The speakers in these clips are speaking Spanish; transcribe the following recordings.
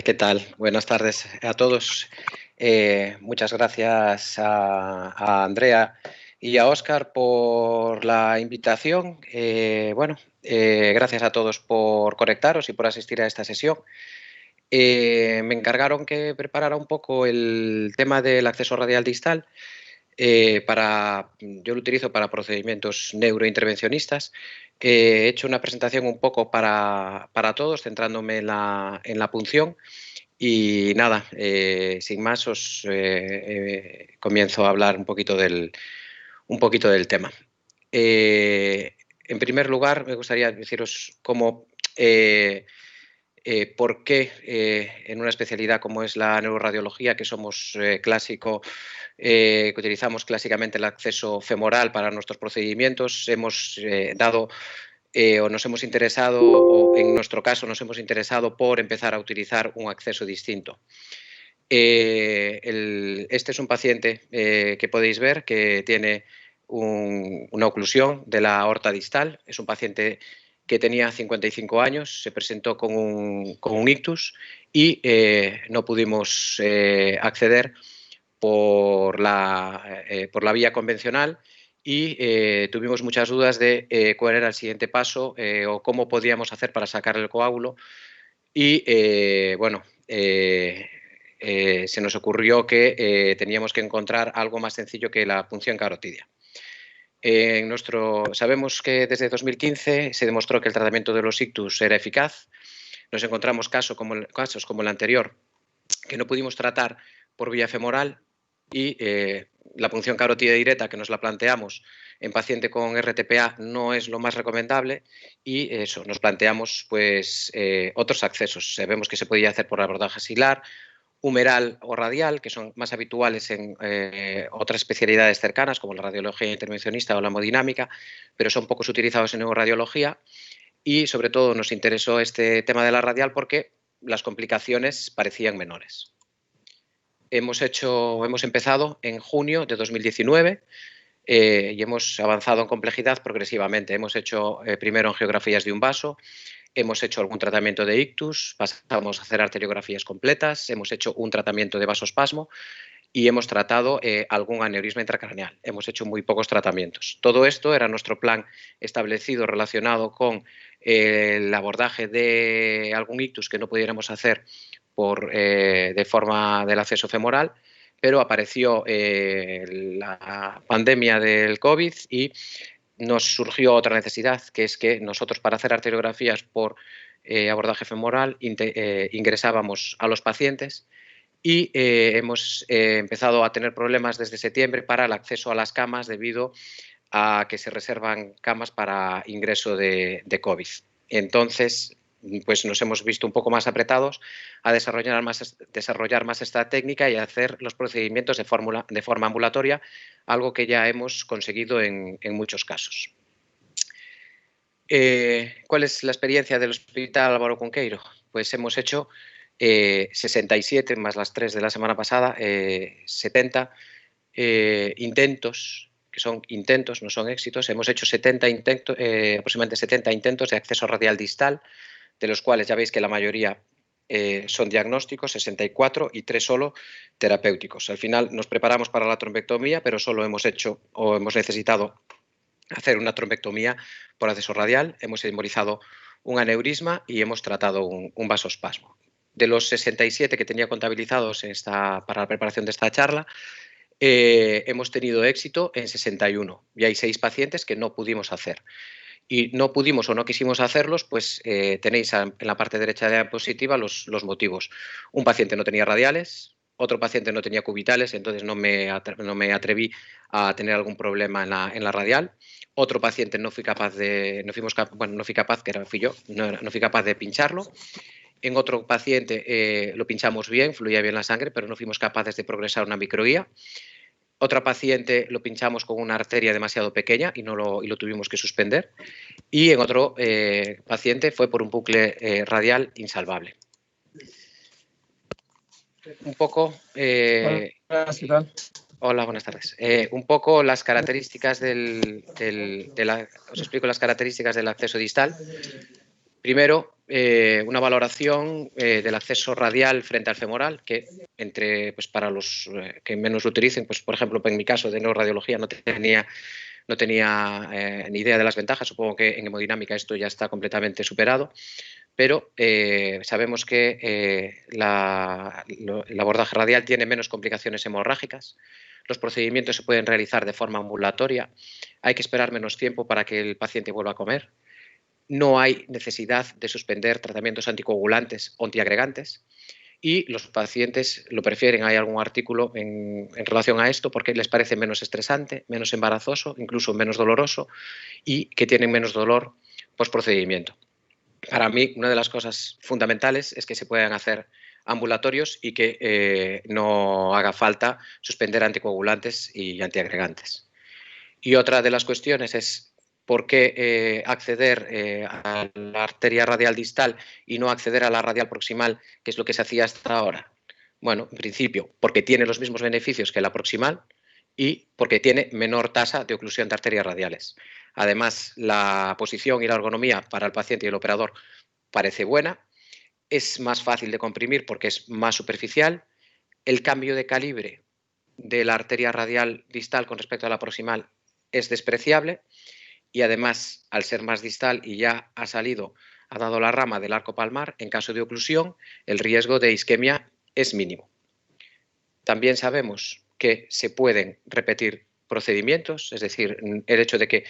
¿Qué tal? Buenas tardes a todos. Muchas gracias a Andrea y a Óscar por la invitación. Gracias a todos por conectaros y por asistir a esta sesión. Me encargaron que preparara un poco el tema del acceso radial distal. Yo lo utilizo para procedimientos neurointervencionistas. He hecho una presentación un poco para todos, centrándome en la punción. Y nada, sin más, comienzo a hablar un poquito del tema. En primer lugar, me gustaría deciros por qué en una especialidad como es la neuroradiología, que somos que utilizamos clásicamente el acceso femoral para nuestros procedimientos, hemos dado o nos hemos interesado, o en nuestro caso nos hemos interesado por empezar a utilizar un acceso distinto. Este es un paciente que podéis ver que tiene una oclusión de la aorta distal. Es un paciente que tenía 55 años, se presentó con un ictus y no pudimos acceder por la vía convencional y tuvimos muchas dudas de cuál era el siguiente paso o cómo podíamos hacer para sacar el coágulo. Y se nos ocurrió que teníamos que encontrar algo más sencillo que la punción carotidia. Sabemos que desde 2015 se demostró que el tratamiento de los ictus era eficaz. Nos encontramos casos como el anterior que no pudimos tratar por vía femoral y la punción carotidia directa que nos la planteamos en paciente con RTPA no es lo más recomendable y eso, nos planteamos pues otros accesos. Sabemos que se podía hacer por abordaje axilar, humeral o radial, que son más habituales en otras especialidades cercanas como la radiología intervencionista o la hemodinámica, pero son pocos utilizados en neuroradiología y sobre todo nos interesó este tema de la radial porque las complicaciones parecían menores. Hemos empezado en junio de 2019 y hemos avanzado en complejidad progresivamente. Hemos hecho primero angiografías de un vaso, hemos hecho algún tratamiento de ictus, pasamos a hacer arteriografías completas, hemos hecho un tratamiento de vasospasmo y hemos tratado algún aneurisma intracraneal. Hemos hecho muy pocos tratamientos. Todo esto era nuestro plan establecido relacionado con el abordaje de algún ictus que no pudiéramos hacer de forma del acceso femoral, pero apareció la pandemia del COVID y nos surgió otra necesidad, que es que nosotros para hacer arteriografías por abordaje femoral ingresábamos a los pacientes y hemos empezado a tener problemas desde septiembre para el acceso a las camas debido a que se reservan camas para ingreso de COVID. Entonces, pues nos hemos visto un poco más apretados a desarrollar más esta técnica y a hacer los procedimientos de forma ambulatoria, algo que ya hemos conseguido en muchos casos. ¿Cuál es la experiencia del Hospital Álvaro Cunqueiro? Pues hemos hecho 67 más las 3 de la semana pasada, 70 intentos, que son intentos, no son éxitos. Hemos hecho aproximadamente 70 intentos de acceso radial distal, de los cuales ya veis que la mayoría son diagnósticos, 64, y 3 solo terapéuticos. Al final nos preparamos para la trombectomía, pero solo hemos necesitado hacer una trombectomía por acceso radial, hemos embolizado un aneurisma y hemos tratado un vasospasmo. De los 67 que tenía contabilizados para la preparación de esta charla, hemos tenido éxito en 61 y hay 6 pacientes que no pudimos hacer. Y no pudimos o no quisimos hacerlos, pues tenéis en la parte derecha de la diapositiva los motivos. Un paciente no tenía radiales, otro paciente no tenía cubitales, entonces no me atreví a tener algún problema en la radial. Otro paciente no fui capaz de pincharlo. En otro paciente lo pinchamos bien, fluía bien la sangre, pero no fuimos capaces de progresar una microguía. Otra paciente lo pinchamos con una arteria demasiado pequeña y lo tuvimos que suspender. Y en otro paciente fue por un bucle radial insalvable. Un poco... Hola, ¿qué tal? Hola, buenas tardes. Un poco las características os explico las características del acceso distal. Primero, una valoración del acceso radial frente al femoral, que para los que menos lo utilicen, pues por ejemplo, en mi caso de neuroradiología no tenía ni idea de las ventajas. Supongo que en hemodinámica esto ya está completamente superado, pero sabemos que el abordaje radial tiene menos complicaciones hemorrágicas, los procedimientos se pueden realizar de forma ambulatoria, hay que esperar menos tiempo para que el paciente vuelva a comer, no hay necesidad de suspender tratamientos anticoagulantes o antiagregantes y los pacientes lo prefieren. Hay algún artículo en relación a esto porque les parece menos estresante, menos embarazoso, incluso menos doloroso y que tienen menos dolor postprocedimiento. Para mí, una de las cosas fundamentales es que se puedan hacer ambulatorios y que no haga falta suspender anticoagulantes y antiagregantes. Y otra de las cuestiones es por qué acceder a la arteria radial distal y no acceder a la radial proximal, que es lo que se hacía hasta ahora. Bueno, en principio, porque tiene los mismos beneficios que la proximal y porque tiene menor tasa de oclusión de arterias radiales. Además, la posición y la ergonomía para el paciente y el operador parece buena, es más fácil de comprimir porque es más superficial, el cambio de calibre de la arteria radial distal con respecto a la proximal es despreciable y además, al ser más distal y ya ha dado la rama del arco palmar, en caso de oclusión, el riesgo de isquemia es mínimo. También sabemos que se pueden repetir procedimientos, es decir, el hecho de que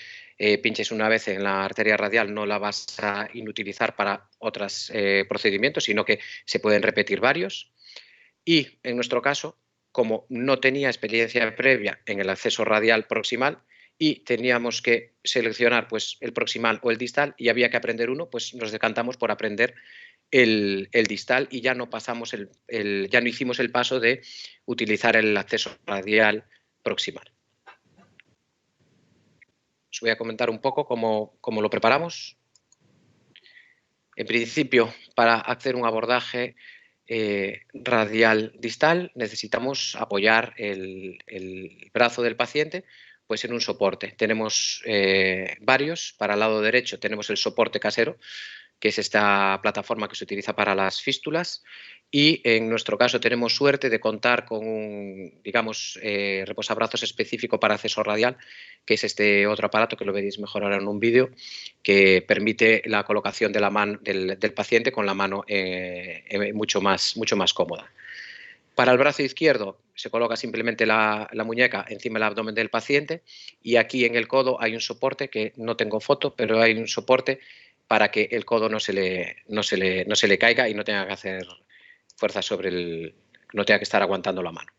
pinches una vez en la arteria radial no la vas a inutilizar para otros procedimientos, sino que se pueden repetir varios. Y en nuestro caso, como no tenía experiencia previa en el acceso radial proximal y teníamos que seleccionar pues, el proximal o el distal y había que aprender uno, pues nos decantamos por aprender el distal y ya no pasamos ya no hicimos el paso de utilizar el acceso radial proximal. Os voy a comentar un poco cómo lo preparamos. En principio, para hacer un abordaje radial distal necesitamos apoyar el brazo del paciente pues en un soporte. Tenemos varios. Para el lado derecho tenemos el soporte casero, que es esta plataforma que se utiliza para las fístulas, y en nuestro caso tenemos suerte de contar con un, digamos, reposabrazos específico para acceso radial, que es este otro aparato que lo veréis mejor ahora en un vídeo, que permite la colocación de la mano del paciente con la mano mucho más cómoda. Para el brazo izquierdo se coloca simplemente la muñeca encima del abdomen del paciente y aquí en el codo hay un soporte que no tengo foto, pero hay un soporte para que el codo no se le caiga y no tenga que hacer fuerza no tenga que estar aguantando la mano.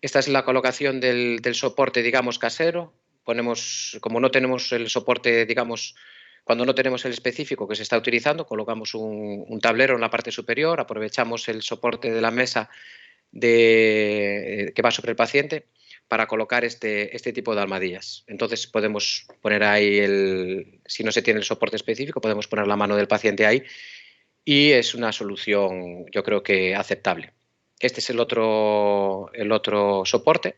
Esta es la colocación del soporte, digamos, casero. Como no tenemos el soporte, digamos, cuando no tenemos el específico que se está utilizando, colocamos un tablero en la parte superior, aprovechamos el soporte de la mesa que va sobre el paciente para colocar este tipo de almohadillas. Entonces podemos poner ahí, si no se tiene el soporte específico, podemos poner la mano del paciente ahí y es una solución, yo creo que aceptable. Este es el otro soporte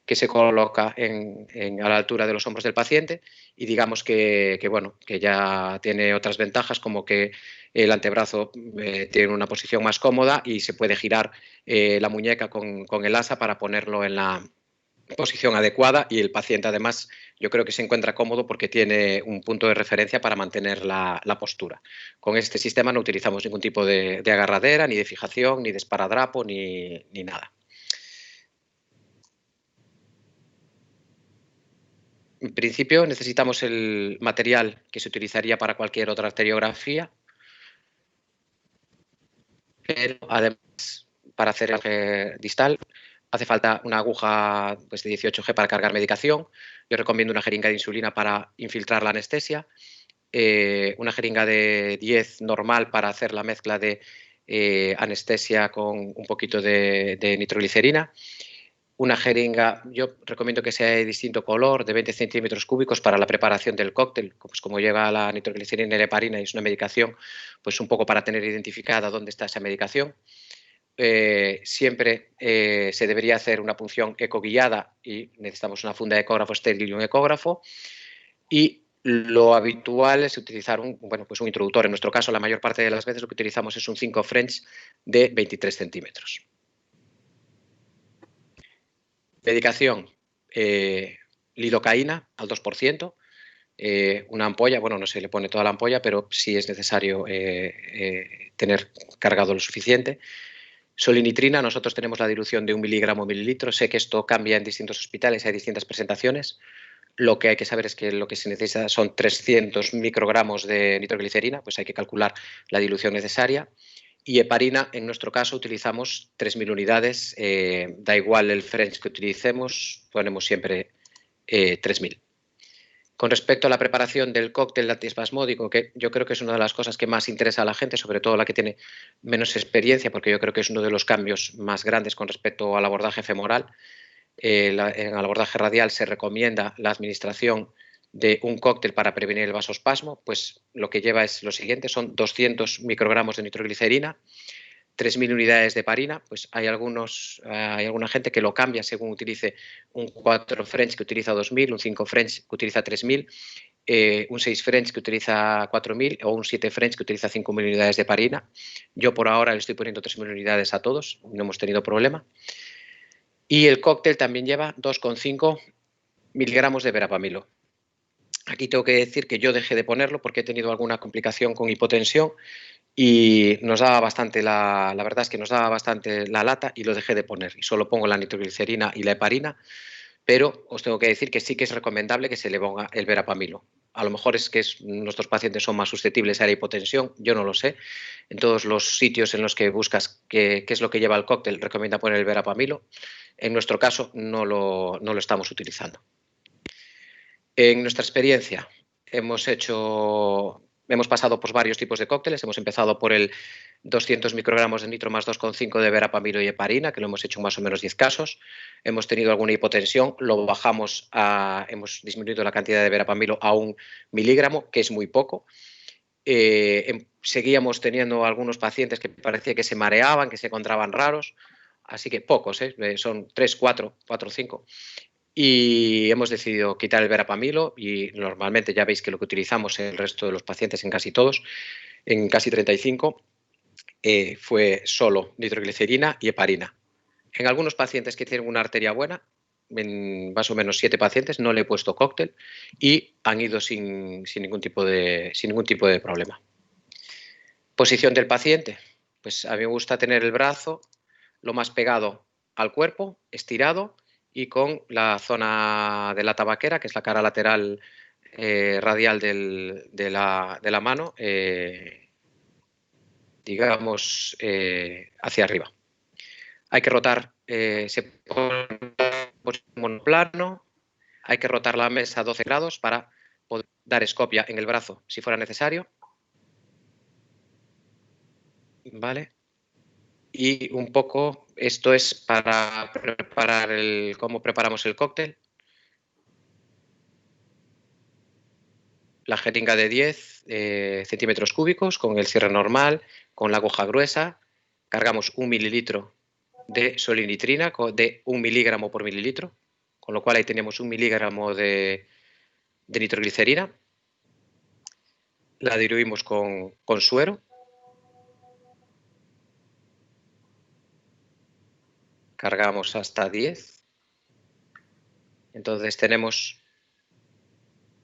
que se coloca a la altura de los hombros del paciente y digamos que ya tiene otras ventajas como que el antebrazo tiene una posición más cómoda y se puede girar la muñeca con el asa para ponerlo en la posición adecuada y el paciente además yo creo que se encuentra cómodo porque tiene un punto de referencia para mantener la postura. Con este sistema no utilizamos ningún tipo de agarradera, ni de fijación, ni de esparadrapo, ni nada. En principio necesitamos el material que se utilizaría para cualquier otra arteriografía, pero además para hacer el distal hace falta una aguja pues, de 18G para cargar medicación. Yo recomiendo una jeringa de insulina para infiltrar la anestesia, una jeringa de 10 normal para hacer la mezcla de anestesia con un poquito de nitroglicerina. Una jeringa, yo recomiendo que sea de distinto color, de 20 centímetros cúbicos para la preparación del cóctel, pues como lleva la nitroglicerina y la heparina y es una medicación, pues un poco para tener identificada dónde está esa medicación. Siempre se debería hacer una punción ecoguiada y necesitamos una funda de ecógrafo estéril y un ecógrafo. Y Lo habitual es utilizar un introductor. En nuestro caso, la mayor parte de las veces lo que utilizamos es un 5 French de 23 centímetros. Medicación, lidocaína al 2%, una ampolla, bueno, no se le pone toda la ampolla, pero sí es necesario tener cargado lo suficiente. Solinitrina, nosotros tenemos la dilución de 1 miligramo mililitro. Sé que esto cambia en distintos hospitales, hay distintas presentaciones. Lo que hay que saber es que lo que se necesita son 300 microgramos de nitroglicerina, pues hay que calcular la dilución necesaria. Y heparina, en nuestro caso, utilizamos 3.000 unidades, da igual el French que utilicemos, ponemos siempre 3.000. Con respecto a la preparación del cóctel antiespasmódico, que yo creo que es una de las cosas que más interesa a la gente, sobre todo la que tiene menos experiencia, porque yo creo que es uno de los cambios más grandes con respecto al abordaje femoral. En el abordaje radial se recomienda la administración de un cóctel para prevenir el vasospasmo, pues lo que lleva es lo siguiente, son 200 microgramos de nitroglicerina, 3.000 unidades de heparina, pues hay alguna gente que lo cambia según utilice un 4 French que utiliza 2.000, un 5 French que utiliza 3.000, un 6 French que utiliza 4.000 o un 7 French que utiliza 5.000 unidades de heparina. Yo por ahora le estoy poniendo 3.000 unidades a todos, no hemos tenido problema. Y el cóctel también lleva 2,5 miligramos de verapamilo. Aquí tengo que decir que yo dejé de ponerlo porque he tenido alguna complicación con hipotensión y nos daba bastante, la verdad es que nos daba bastante la lata y lo dejé de poner. Y solo pongo la nitroglicerina y la heparina, pero os tengo que decir que sí que es recomendable que se le ponga el verapamilo. A lo mejor es que nuestros pacientes son más susceptibles a la hipotensión, yo no lo sé. En todos los sitios en los que buscas qué es lo que lleva el cóctel, recomienda poner el verapamilo. En nuestro caso no lo estamos utilizando. En nuestra experiencia hemos pasado por varios tipos de cócteles. Hemos empezado por el 200 microgramos de nitro más 2,5 de verapamilo y heparina, que lo hemos hecho en más o menos 10 casos. Hemos tenido alguna hipotensión, hemos disminuido la cantidad de verapamilo a 1 miligramo, que es muy poco. Seguíamos teniendo algunos pacientes que parecía que se mareaban, que se encontraban raros, así que pocos, son 3, 4 o 5. Y hemos decidido quitar el verapamilo y normalmente ya veis que lo que utilizamos en el resto de los pacientes, en casi todos, en casi 35, fue solo nitroglicerina y heparina. En algunos pacientes que tienen una arteria buena, en más o menos 7 pacientes, no le he puesto cóctel y han ido sin ningún tipo de problema. Posición del paciente. Pues a mí me gusta tener el brazo lo más pegado al cuerpo, estirado y con la zona de la tabaquera, que es la cara lateral radial de la mano, digamos, hacia arriba. Hay que rotar, se pone monoplano, hay que rotar la mesa a 12 grados para poder dar escopia en el brazo si fuera necesario. ¿Vale? Y un poco esto es para preparar cómo preparamos el cóctel. La jeringa de 10 centímetros cúbicos con el cierre normal, con la aguja gruesa. Cargamos 1 mililitro de solinitrina de 1 miligramo por mililitro, con lo cual ahí tenemos 1 miligramo de nitroglicerina. La diluimos con suero. Cargamos hasta 10. Entonces tenemos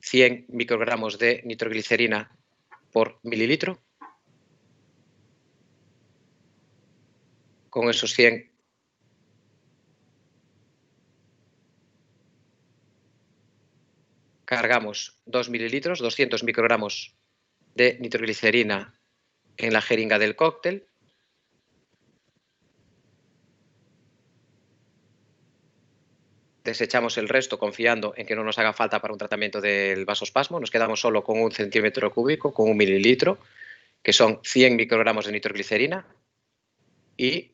100 microgramos de nitroglicerina por mililitro. Con esos 100 cargamos 2 mililitros, 200 microgramos de nitroglicerina en la jeringa del cóctel. Desechamos el resto confiando en que no nos haga falta para un tratamiento del vasospasmo. Nos quedamos solo con 1 centímetro cúbico, con 1 mililitro, que son 100 microgramos de nitroglicerina. Y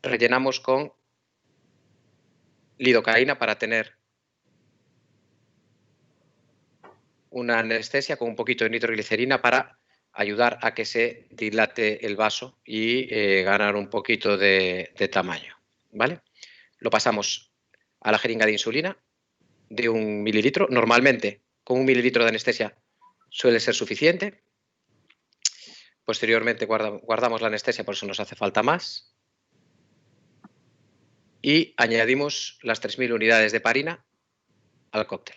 rellenamos con lidocaína para tener una anestesia con un poquito de nitroglicerina para ayudar a que se dilate el vaso y ganar un poquito de tamaño, ¿vale? Lo pasamos a la jeringa de insulina. de 1 mililitro. Normalmente, con 1 mililitro de anestesia suele ser suficiente. Posteriormente guardamos la anestesia, por eso nos hace falta más. Y añadimos las 3.000 unidades de heparina al cóctel.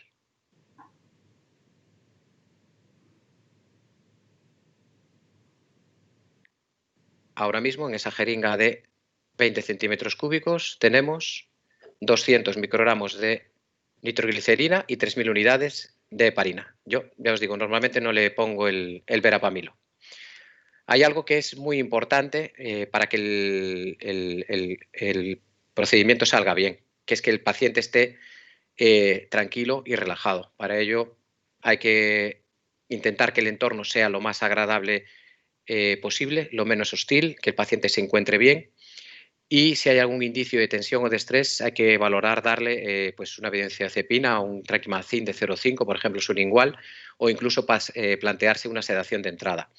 Ahora mismo en esa jeringa de 20 centímetros cúbicos tenemos 200 microgramos de nitroglicerina y 3.000 unidades de heparina. Yo, ya os digo, normalmente no le pongo el verapamilo. Hay algo que es muy importante para que el procedimiento salga bien, que es que el paciente esté tranquilo y relajado. Para ello hay que intentar que el entorno sea lo más agradable posible, lo menos hostil, que el paciente se encuentre bien. Y si hay algún indicio de tensión o de estrés, hay que valorar darle pues una benzodiazepina o un traquimacin de 0,5, por ejemplo, sublingual, o incluso plantearse una sedación de entrada.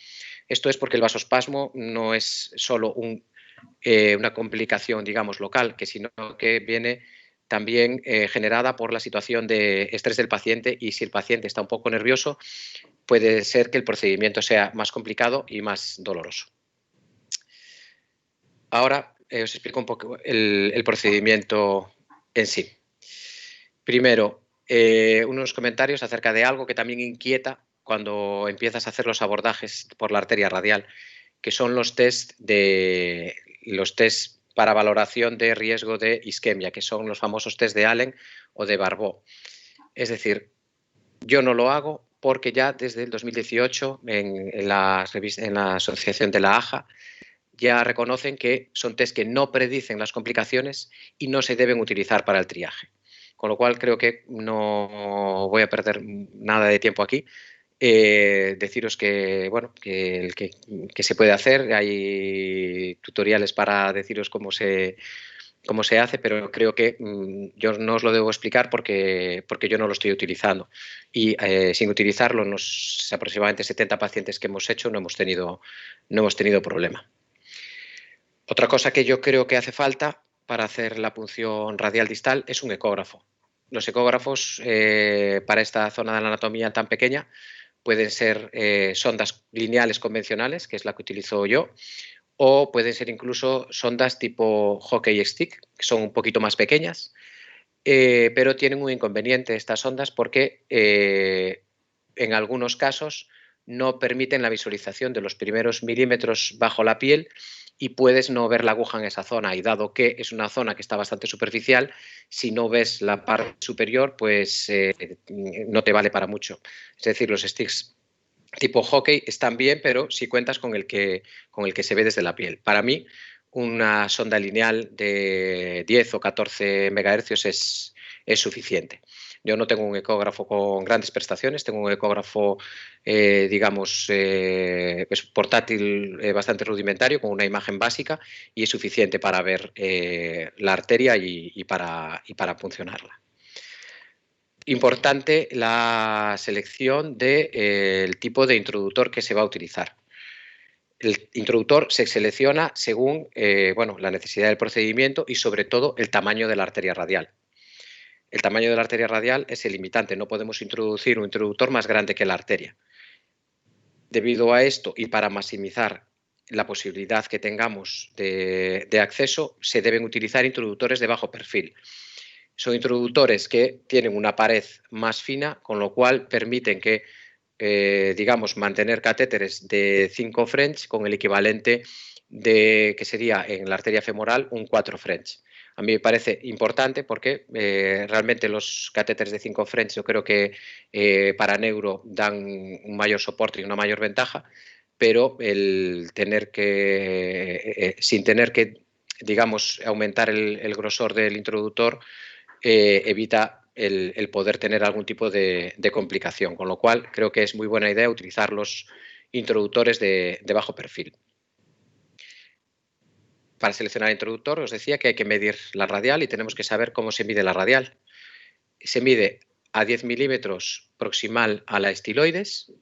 Esto es porque el vasospasmo no es solo una complicación, digamos, local, sino que viene también generada por la situación de estrés del paciente, y si el paciente está un poco nervioso, puede ser que el procedimiento sea más complicado y más doloroso. Ahora os explico un poco el procedimiento en sí. Primero, unos comentarios acerca de algo que también inquieta cuando empiezas a hacer los abordajes por la arteria radial, que son los test para valoración de riesgo de isquemia, que son los famosos test de Allen o de Barbeau. Es decir, yo no lo hago porque ya desde el 2018 en la asociación de la AJA ya reconocen que son test que no predicen las complicaciones y no se deben utilizar para el triaje. Con lo cual creo que no voy a perder nada de tiempo aquí. Deciros que, bueno, que se puede hacer, hay tutoriales para deciros cómo se hace, pero creo que yo no os lo debo explicar porque yo no lo estoy utilizando. Y sin utilizarlo, los aproximadamente 70 pacientes que hemos hecho no hemos tenido problema. Otra cosa que yo creo que hace falta para hacer la punción radial distal es un ecógrafo. Los ecógrafos para esta zona de la anatomía tan pequeña pueden ser sondas lineales convencionales, que es la que utilizo yo, o pueden ser incluso sondas tipo hockey stick, que son un poquito más pequeñas, pero tienen un inconveniente estas sondas porque en algunos casos no permiten la visualización de los primeros milímetros bajo la piel y puedes no ver la aguja en esa zona, y dado que es una zona que está bastante superficial, si no ves la parte superior, pues no te vale para mucho. Es decir, los sticks tipo hockey están bien, pero si cuentas con el que se ve desde la piel. Para mí, una sonda lineal de 10 o 14 megahercios es suficiente. Yo no tengo un ecógrafo con grandes prestaciones, tengo un ecógrafo, digamos, pues portátil, bastante rudimentario, con una imagen básica, y es suficiente para ver la arteria y para funcionarla. Importante la selección del tipo de introductor que se va a utilizar. El introductor se selecciona según bueno, la necesidad del procedimiento y sobre todo el tamaño de la arteria radial. El tamaño de la arteria radial es el limitante, no podemos introducir un introductor más grande que la arteria. Debido a esto y para maximizar la posibilidad que tengamos de acceso, se deben utilizar introductores de bajo perfil. Son introductores que tienen una pared más fina, con lo cual permiten que, digamos, mantener catéteres de 5 French con el equivalente de que sería en la arteria femoral un 4 French. A mí me parece importante porque realmente los catéteres de 5 French yo creo que para neuro dan un mayor soporte y una mayor ventaja, pero el tener que, sin tener que, digamos, aumentar el grosor del introductor, evita el poder tener algún tipo de complicación, con lo cual creo que es muy buena idea utilizar los introductores de bajo perfil. Para seleccionar el introductor os decía que hay que medir la radial y tenemos que saber cómo se mide la radial. Se mide a 10 milímetros proximal a la estiloides.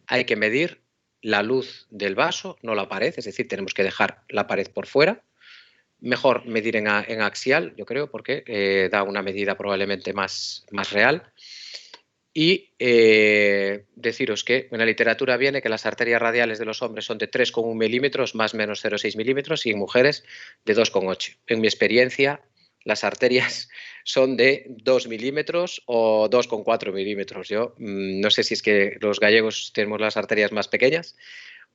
Hay que medir la luz del vaso, no la pared, es decir, tenemos que dejar la pared por fuera. Mejor medir en axial, yo creo, porque da una medida probablemente más real. Y deciros que en la literatura viene que las arterias radiales de los hombres son de 3,1 milímetros más menos 0,6 milímetros y en mujeres de 2,8. En mi experiencia, las arterias son de 2 milímetros o 2,4 milímetros. Yo no sé si es que los gallegos tenemos las arterias más pequeñas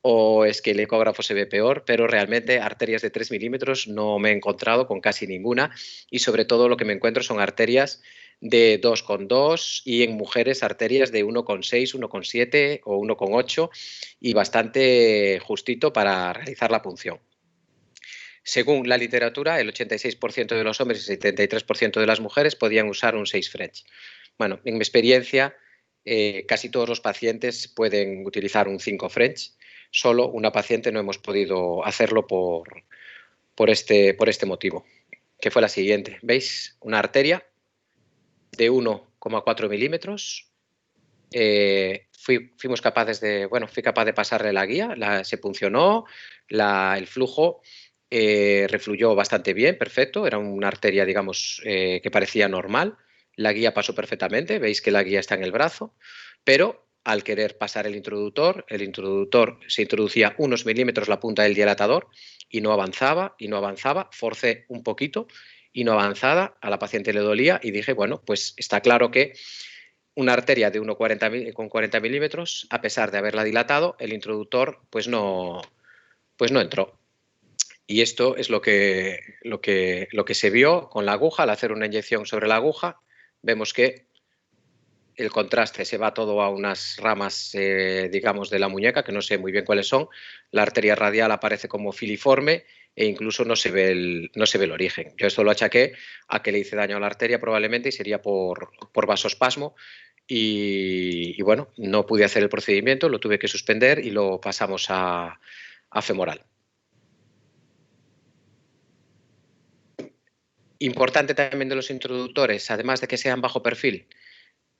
o es que el ecógrafo se ve peor, pero realmente arterias de 3 milímetros no me he encontrado con casi ninguna y sobre todo lo que me encuentro son arterias de 2,2 y en mujeres arterias de 1,6, 1,7 o 1,8 y bastante justito para realizar la punción. Según la literatura, el 86% de los hombres y el 73% de las mujeres podían usar un 6 French. Bueno, en mi experiencia, casi todos los pacientes pueden utilizar un 5 French. Solo una paciente no hemos podido hacerlo por este motivo, que fue la siguiente. ¿Veis? Una arteria de 1,4 milímetros. Fuimos capaces de, bueno, fui capaz de pasarle la guía, se puncionó, el flujo refluyó bastante bien, perfecto, era una arteria, digamos, que parecía normal, la guía pasó perfectamente, veis que la guía está en el brazo, pero al querer pasar el introductor se introducía unos milímetros la punta del dilatador y no avanzaba, forcé un poquito y no avanzaba, a la paciente le dolía y dije, bueno, pues está claro que una arteria de 1,40 milímetros, a pesar de haberla dilatado, el introductor pues no entró. Y esto es lo que se vio con la aguja. Al hacer una inyección sobre la aguja, vemos que el contraste se va todo a unas ramas, digamos, de la muñeca, que no sé muy bien cuáles son. La arteria radial aparece como filiforme e incluso no se ve el origen. Yo esto lo achaqué a que le hice daño a la arteria probablemente y sería por vasospasmo. Y bueno, no pude hacer el procedimiento, lo tuve que suspender y lo pasamos a femoral. Importante también de los introductores, además de que sean bajo perfil,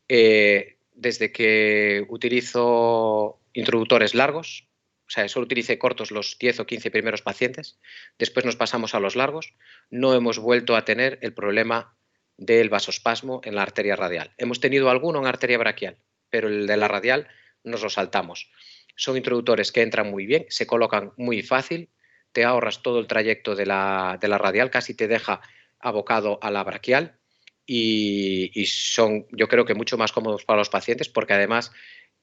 desde que utilizo introductores largos, o sea, solo utilicé cortos los 10 o 15 primeros pacientes, después nos pasamos a los largos, no hemos vuelto a tener el problema del vasospasmo en la arteria radial. Hemos tenido alguno en arteria braquial, pero el de la radial nos lo saltamos. Son introductores que entran muy bien, se colocan muy fácil, te ahorras todo el trayecto de la radial, casi te deja abocado a la braquial y son, yo creo que mucho más cómodos para los pacientes porque además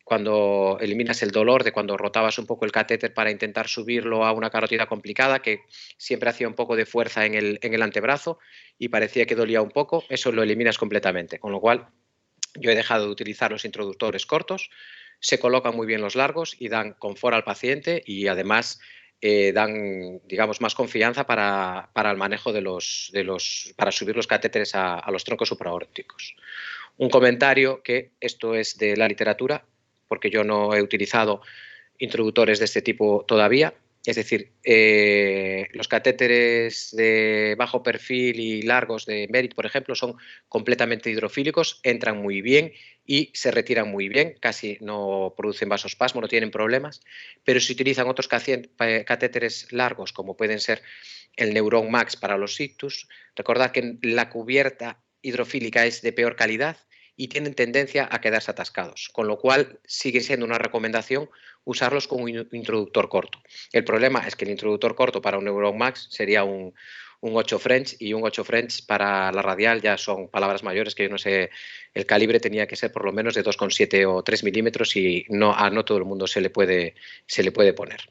cuando eliminas el dolor de cuando rotabas un poco el catéter para intentar subirlo a una carótida complicada, que siempre hacía un poco de fuerza en el antebrazo y parecía que dolía un poco, eso lo eliminas completamente, con lo cual yo he dejado de utilizar los introductores cortos, se colocan muy bien los largos y dan confort al paciente y además dan, digamos, más confianza para el manejo para subir los catéteres a los troncos supraórticos. Un comentario que esto es de la literatura, porque yo no he utilizado introductores de este tipo todavía. Es decir, los catéteres de bajo perfil y largos de Merit, por ejemplo, son completamente hidrofílicos, entran muy bien y se retiran muy bien, casi no producen vasospasmo, no tienen problemas, pero si utilizan otros catéteres largos, como pueden ser el Neuron Max para los ictus, recordad que la cubierta hidrofílica es de peor calidad y tienen tendencia a quedarse atascados, con lo cual sigue siendo una recomendación usarlos con un introductor corto. El problema es que el introductor corto para un Neuron Max sería un 8 French y un 8 French para la radial ya son palabras mayores que yo no sé, el calibre tenía que ser por lo menos de 2,7 o 3 milímetros y no todo el mundo se le puede poner.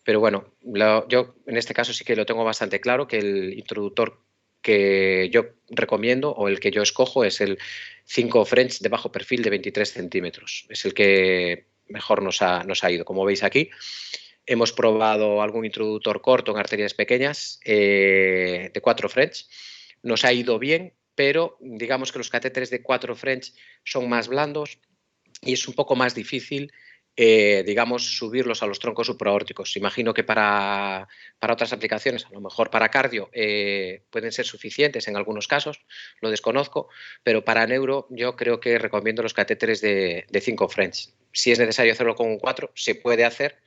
Pero bueno, yo en este caso sí que lo tengo bastante claro que el introductor que yo recomiendo o el que yo escojo es el 5 French de bajo perfil de 23 centímetros. Es el que mejor nos ha ido. Como veis aquí, hemos probado algún introductor corto en arterias pequeñas de 4 French. Nos ha ido bien, pero digamos que los catéteres de 4 French son más blandos y es un poco más difícil digamos, subirlos a los troncos supraórticos. Imagino que para otras aplicaciones, a lo mejor para cardio, pueden ser suficientes en algunos casos, lo desconozco, pero para neuro yo creo que recomiendo los catéteres de 5 French. Si es necesario hacerlo con un 4, se puede hacer,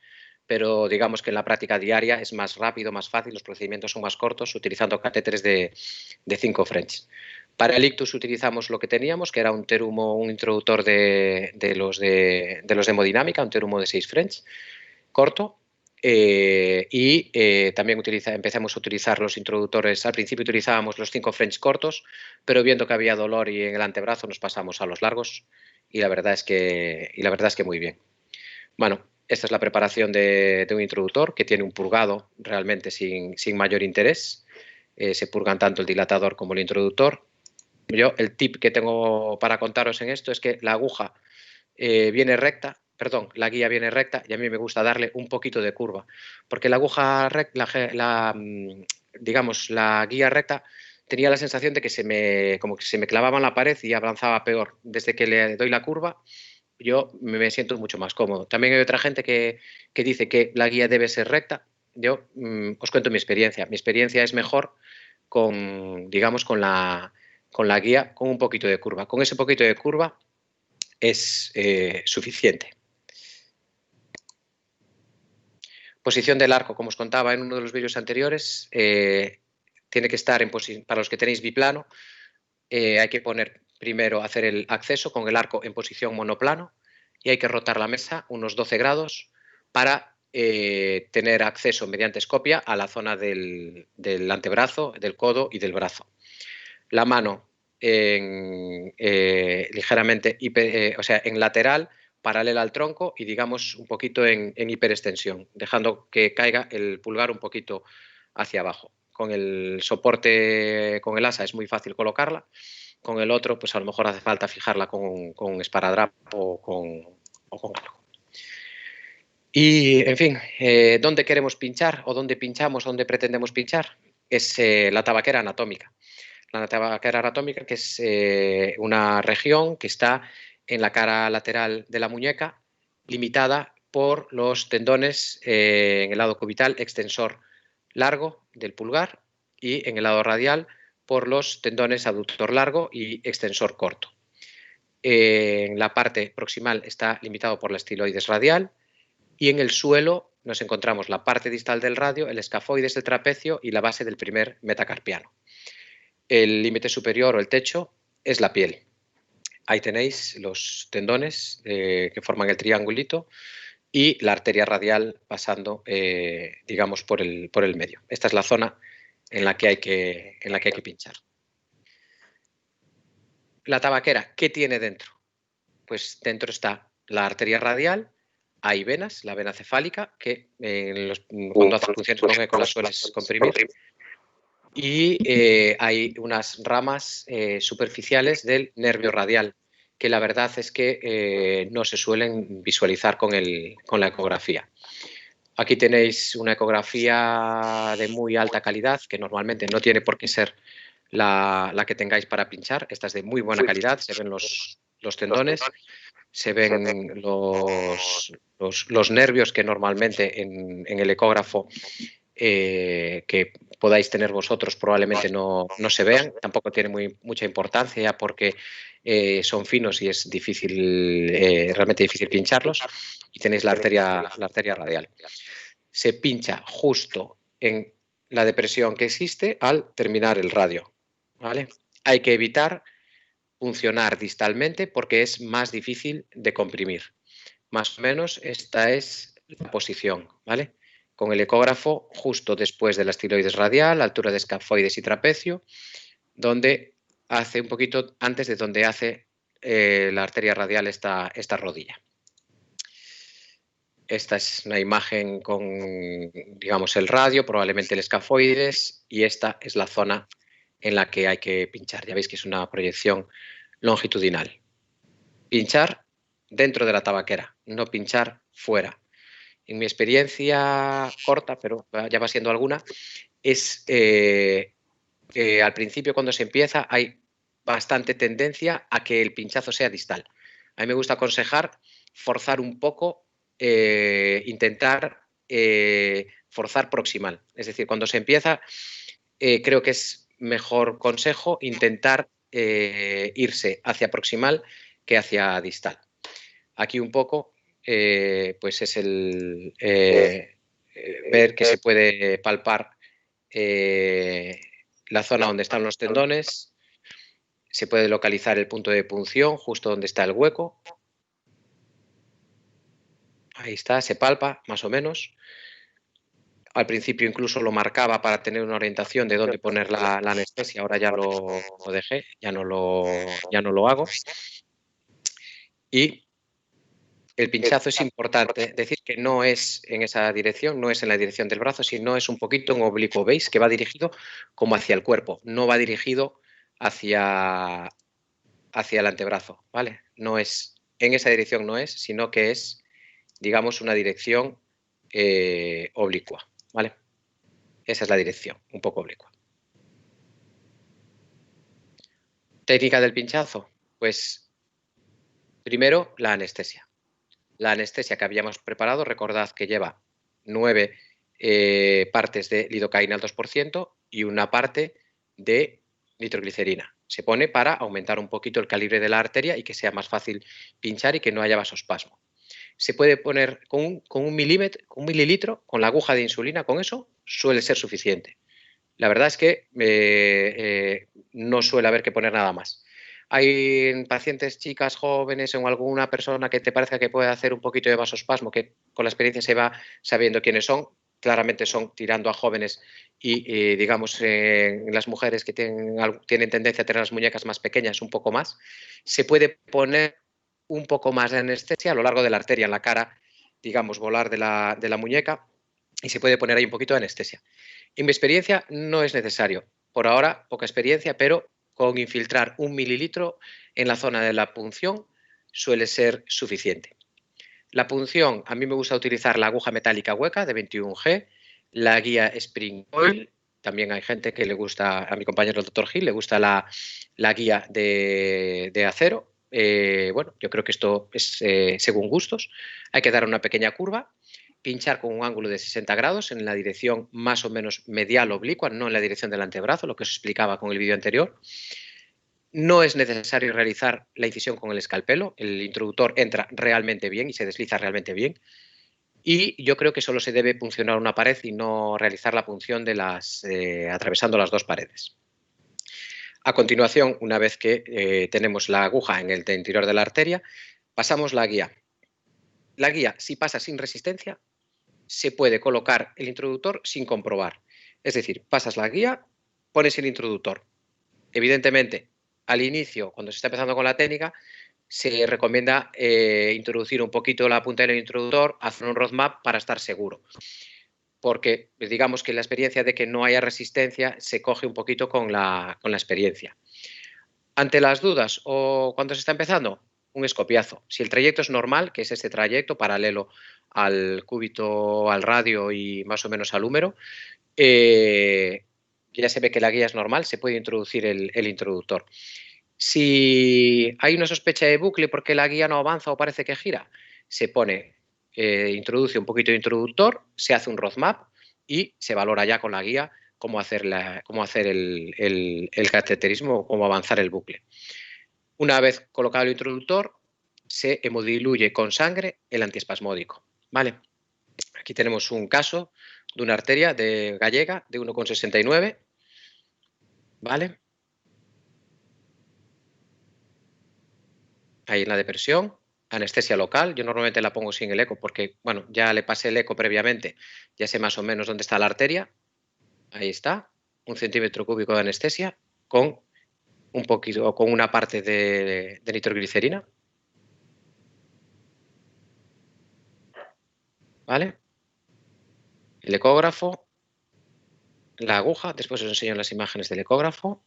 pero digamos que en la práctica diaria es más rápido, más fácil, los procedimientos son más cortos, utilizando catéteres de 5 French. Para el ictus utilizamos lo que teníamos, que era un terumo, un introductor de los de hemodinámica, un terumo de 6 French, corto, también empezamos a utilizar los introductores. Al principio utilizábamos los 5 French cortos, pero viendo que había dolor y en el antebrazo nos pasamos a los largos y la verdad es que muy bien. Bueno, esta es la preparación de un introductor que tiene un purgado realmente sin mayor interés. Se purgan tanto el dilatador como el introductor. Yo el tip que tengo para contaros en esto es que la aguja viene recta, perdón, la guía viene recta y a mí me gusta darle un poquito de curva, porque la aguja recta, digamos, la guía recta, tenía la sensación de que como que se me clavaba en la pared y avanzaba peor. Desde que le doy la curva, yo me siento mucho más cómodo. También hay otra gente que dice que la guía debe ser recta. Yo os cuento mi experiencia. Mi experiencia es mejor digamos, con la guía con un poquito de curva. Con ese poquito de curva es suficiente. Posición del arco, como os contaba en uno de los vídeos anteriores, tiene que estar para los que tenéis biplano, hay que hacer el acceso con el arco en posición monoplano y hay que rotar la mesa unos 12 grados para tener acceso mediante escopia a la zona del antebrazo, del codo y del brazo. La mano ligeramente, en lateral, paralela al tronco y digamos un poquito en hiperextensión, dejando que caiga el pulgar un poquito hacia abajo. Con el soporte, con el asa es muy fácil colocarla, con el otro pues a lo mejor hace falta fijarla con esparadrapo o con algo. Y, en fin, ¿dónde queremos pinchar o dónde pinchamos, dónde pretendemos pinchar? Es la tabaquera anatómica. La tabaquera anatómica, que es una región que está en la cara lateral de la muñeca, limitada por los tendones en el lado cubital extensor largo del pulgar y en el lado radial por los tendones aductor largo y extensor corto. En la parte proximal está limitado por la estiloides radial y en el suelo nos encontramos la parte distal del radio, el escafoides del trapecio y la base del primer metacarpiano. El límite superior o el techo es la piel. Ahí tenéis los tendones que forman el triangulito y la arteria radial pasando, digamos, por el medio. Esta es la zona en la que hay que pinchar. La tabaquera, ¿qué tiene dentro? Pues dentro está la arteria radial, hay venas, la vena cefálica, que cuando hace funciones con eco las sueles comprimir, y hay unas ramas superficiales del nervio radial, que la verdad es que no se suelen visualizar con la ecografía. Aquí tenéis una ecografía de muy alta calidad, que normalmente no tiene por qué ser la que tengáis para pinchar. Esta es de muy buena calidad, se ven los tendones, se ven los nervios que normalmente en el ecógrafo que podáis tener vosotros probablemente no se vean. Tampoco tiene mucha importancia porque son finos y es difícil, realmente difícil pincharlos. Y tenéis la arteria radial. Se pincha justo en la depresión que existe al terminar el radio, ¿vale? Hay que evitar funcionar distalmente porque es más difícil de comprimir. Más o menos esta es la posición, ¿vale? Con el ecógrafo justo después de la estiloides radial, altura de escafoides y trapecio, donde hace un poquito antes de donde hace la arteria radial esta rodilla. Esta es una imagen con, digamos, el radio, probablemente el escafoides, y esta es la zona en la que hay que pinchar. Ya veis que es una proyección longitudinal. Pinchar dentro de la tabaquera, no pinchar fuera. En mi experiencia corta, pero ya va siendo alguna, es que al principio cuando se empieza hay bastante tendencia a que el pinchazo sea distal. A mí me gusta aconsejar forzar un poco, intentar forzar proximal. Es decir, cuando se empieza, creo que es mejor consejo intentar irse hacia proximal que hacia distal. Aquí un poco pues es el ver que se puede palpar la zona donde están los tendones, se puede localizar el punto de punción justo donde está el hueco. Ahí está, se palpa más o menos. Al principio incluso lo marcaba para tener una orientación de dónde poner la anestesia, ahora ya lo dejé, ya no lo hago. Y el pinchazo es importante, decir que no es en esa dirección, no es en la dirección del brazo, sino es un poquito en oblicuo, ¿veis? Que va dirigido como hacia el cuerpo, no va dirigido hacia el antebrazo, ¿vale? No es, en esa dirección no es, sino que es, digamos, una dirección oblicua, ¿vale? Esa es la dirección, un poco oblicua. Técnica del pinchazo, pues primero la anestesia. La anestesia que habíamos preparado, recordad que lleva 9 partes de lidocaína al 2% y una parte de nitroglicerina. Se pone para aumentar un poquito el calibre de la arteria y que sea más fácil pinchar y que no haya vasospasmo. Se puede poner con un mililitro, con la aguja de insulina, con eso suele ser suficiente. La verdad es que no suele haber que poner nada más. Hay pacientes chicas, jóvenes o alguna persona que te parezca que puede hacer un poquito de vasospasmo, que con la experiencia se va sabiendo quiénes son. Claramente son tirando a jóvenes y digamos, en las mujeres que tienen tendencia a tener las muñecas más pequeñas, un poco más. Se puede poner un poco más de anestesia a lo largo de la arteria, en la cara, digamos, volar de la muñeca, y se puede poner ahí un poquito de anestesia. En mi experiencia no es necesario. Por ahora, poca experiencia, pero con infiltrar 1 mililitro en la zona de la punción suele ser suficiente. La punción, a mí me gusta utilizar la aguja metálica hueca de 21G, la guía Spring Oil, también hay gente que le gusta, a mi compañero el doctor Gil, le gusta la guía de acero. Bueno, yo creo que esto es según gustos. Hay que dar una pequeña curva, pinchar con un ángulo de 60 grados en la dirección más o menos medial oblicua, no en la dirección del antebrazo, lo que os explicaba con el vídeo anterior. No es necesario realizar la incisión con el escalpelo, el introductor entra realmente bien y se desliza realmente bien. Y yo creo que solo se debe puncionar una pared y no realizar la punción de atravesando las dos paredes. A continuación, una vez que tenemos la aguja en el interior de la arteria, pasamos la guía. La guía, si pasa sin resistencia, se puede colocar el introductor sin comprobar. Es decir, pasas la guía, pones el introductor. Evidentemente, al inicio, cuando se está empezando con la técnica, se recomienda introducir un poquito la punta del introductor, hacer un roadmap para estar seguro. Porque digamos que la experiencia de que no haya resistencia se coge un poquito con la experiencia. Ante las dudas o cuando se está empezando, un escopiazo. Si el trayecto es normal, que es este trayecto paralelo al cúbito, al radio y más o menos al húmero, ya se ve que la guía es normal, se puede introducir el introductor. Si hay una sospecha de bucle porque la guía no avanza o parece que gira, se pone, introduce un poquito de introductor, se hace un roadmap y se valora ya con la guía cómo hacer el cateterismo o cómo avanzar el bucle. Una vez colocado el introductor, se hemodiluye con sangre el antiespasmódico. ¿Vale? Aquí tenemos un caso de una arteria gallega de 1,69. ¿Vale? Ahí en la depresión, anestesia local. Yo normalmente la pongo sin el eco porque, bueno, ya le pasé el eco previamente, ya sé más o menos dónde está la arteria. Ahí está, 1 centímetro cúbico de anestesia con un poquito, con una parte de nitroglicerina. ¿Vale? El ecógrafo, la aguja, después os enseño las imágenes del ecógrafo.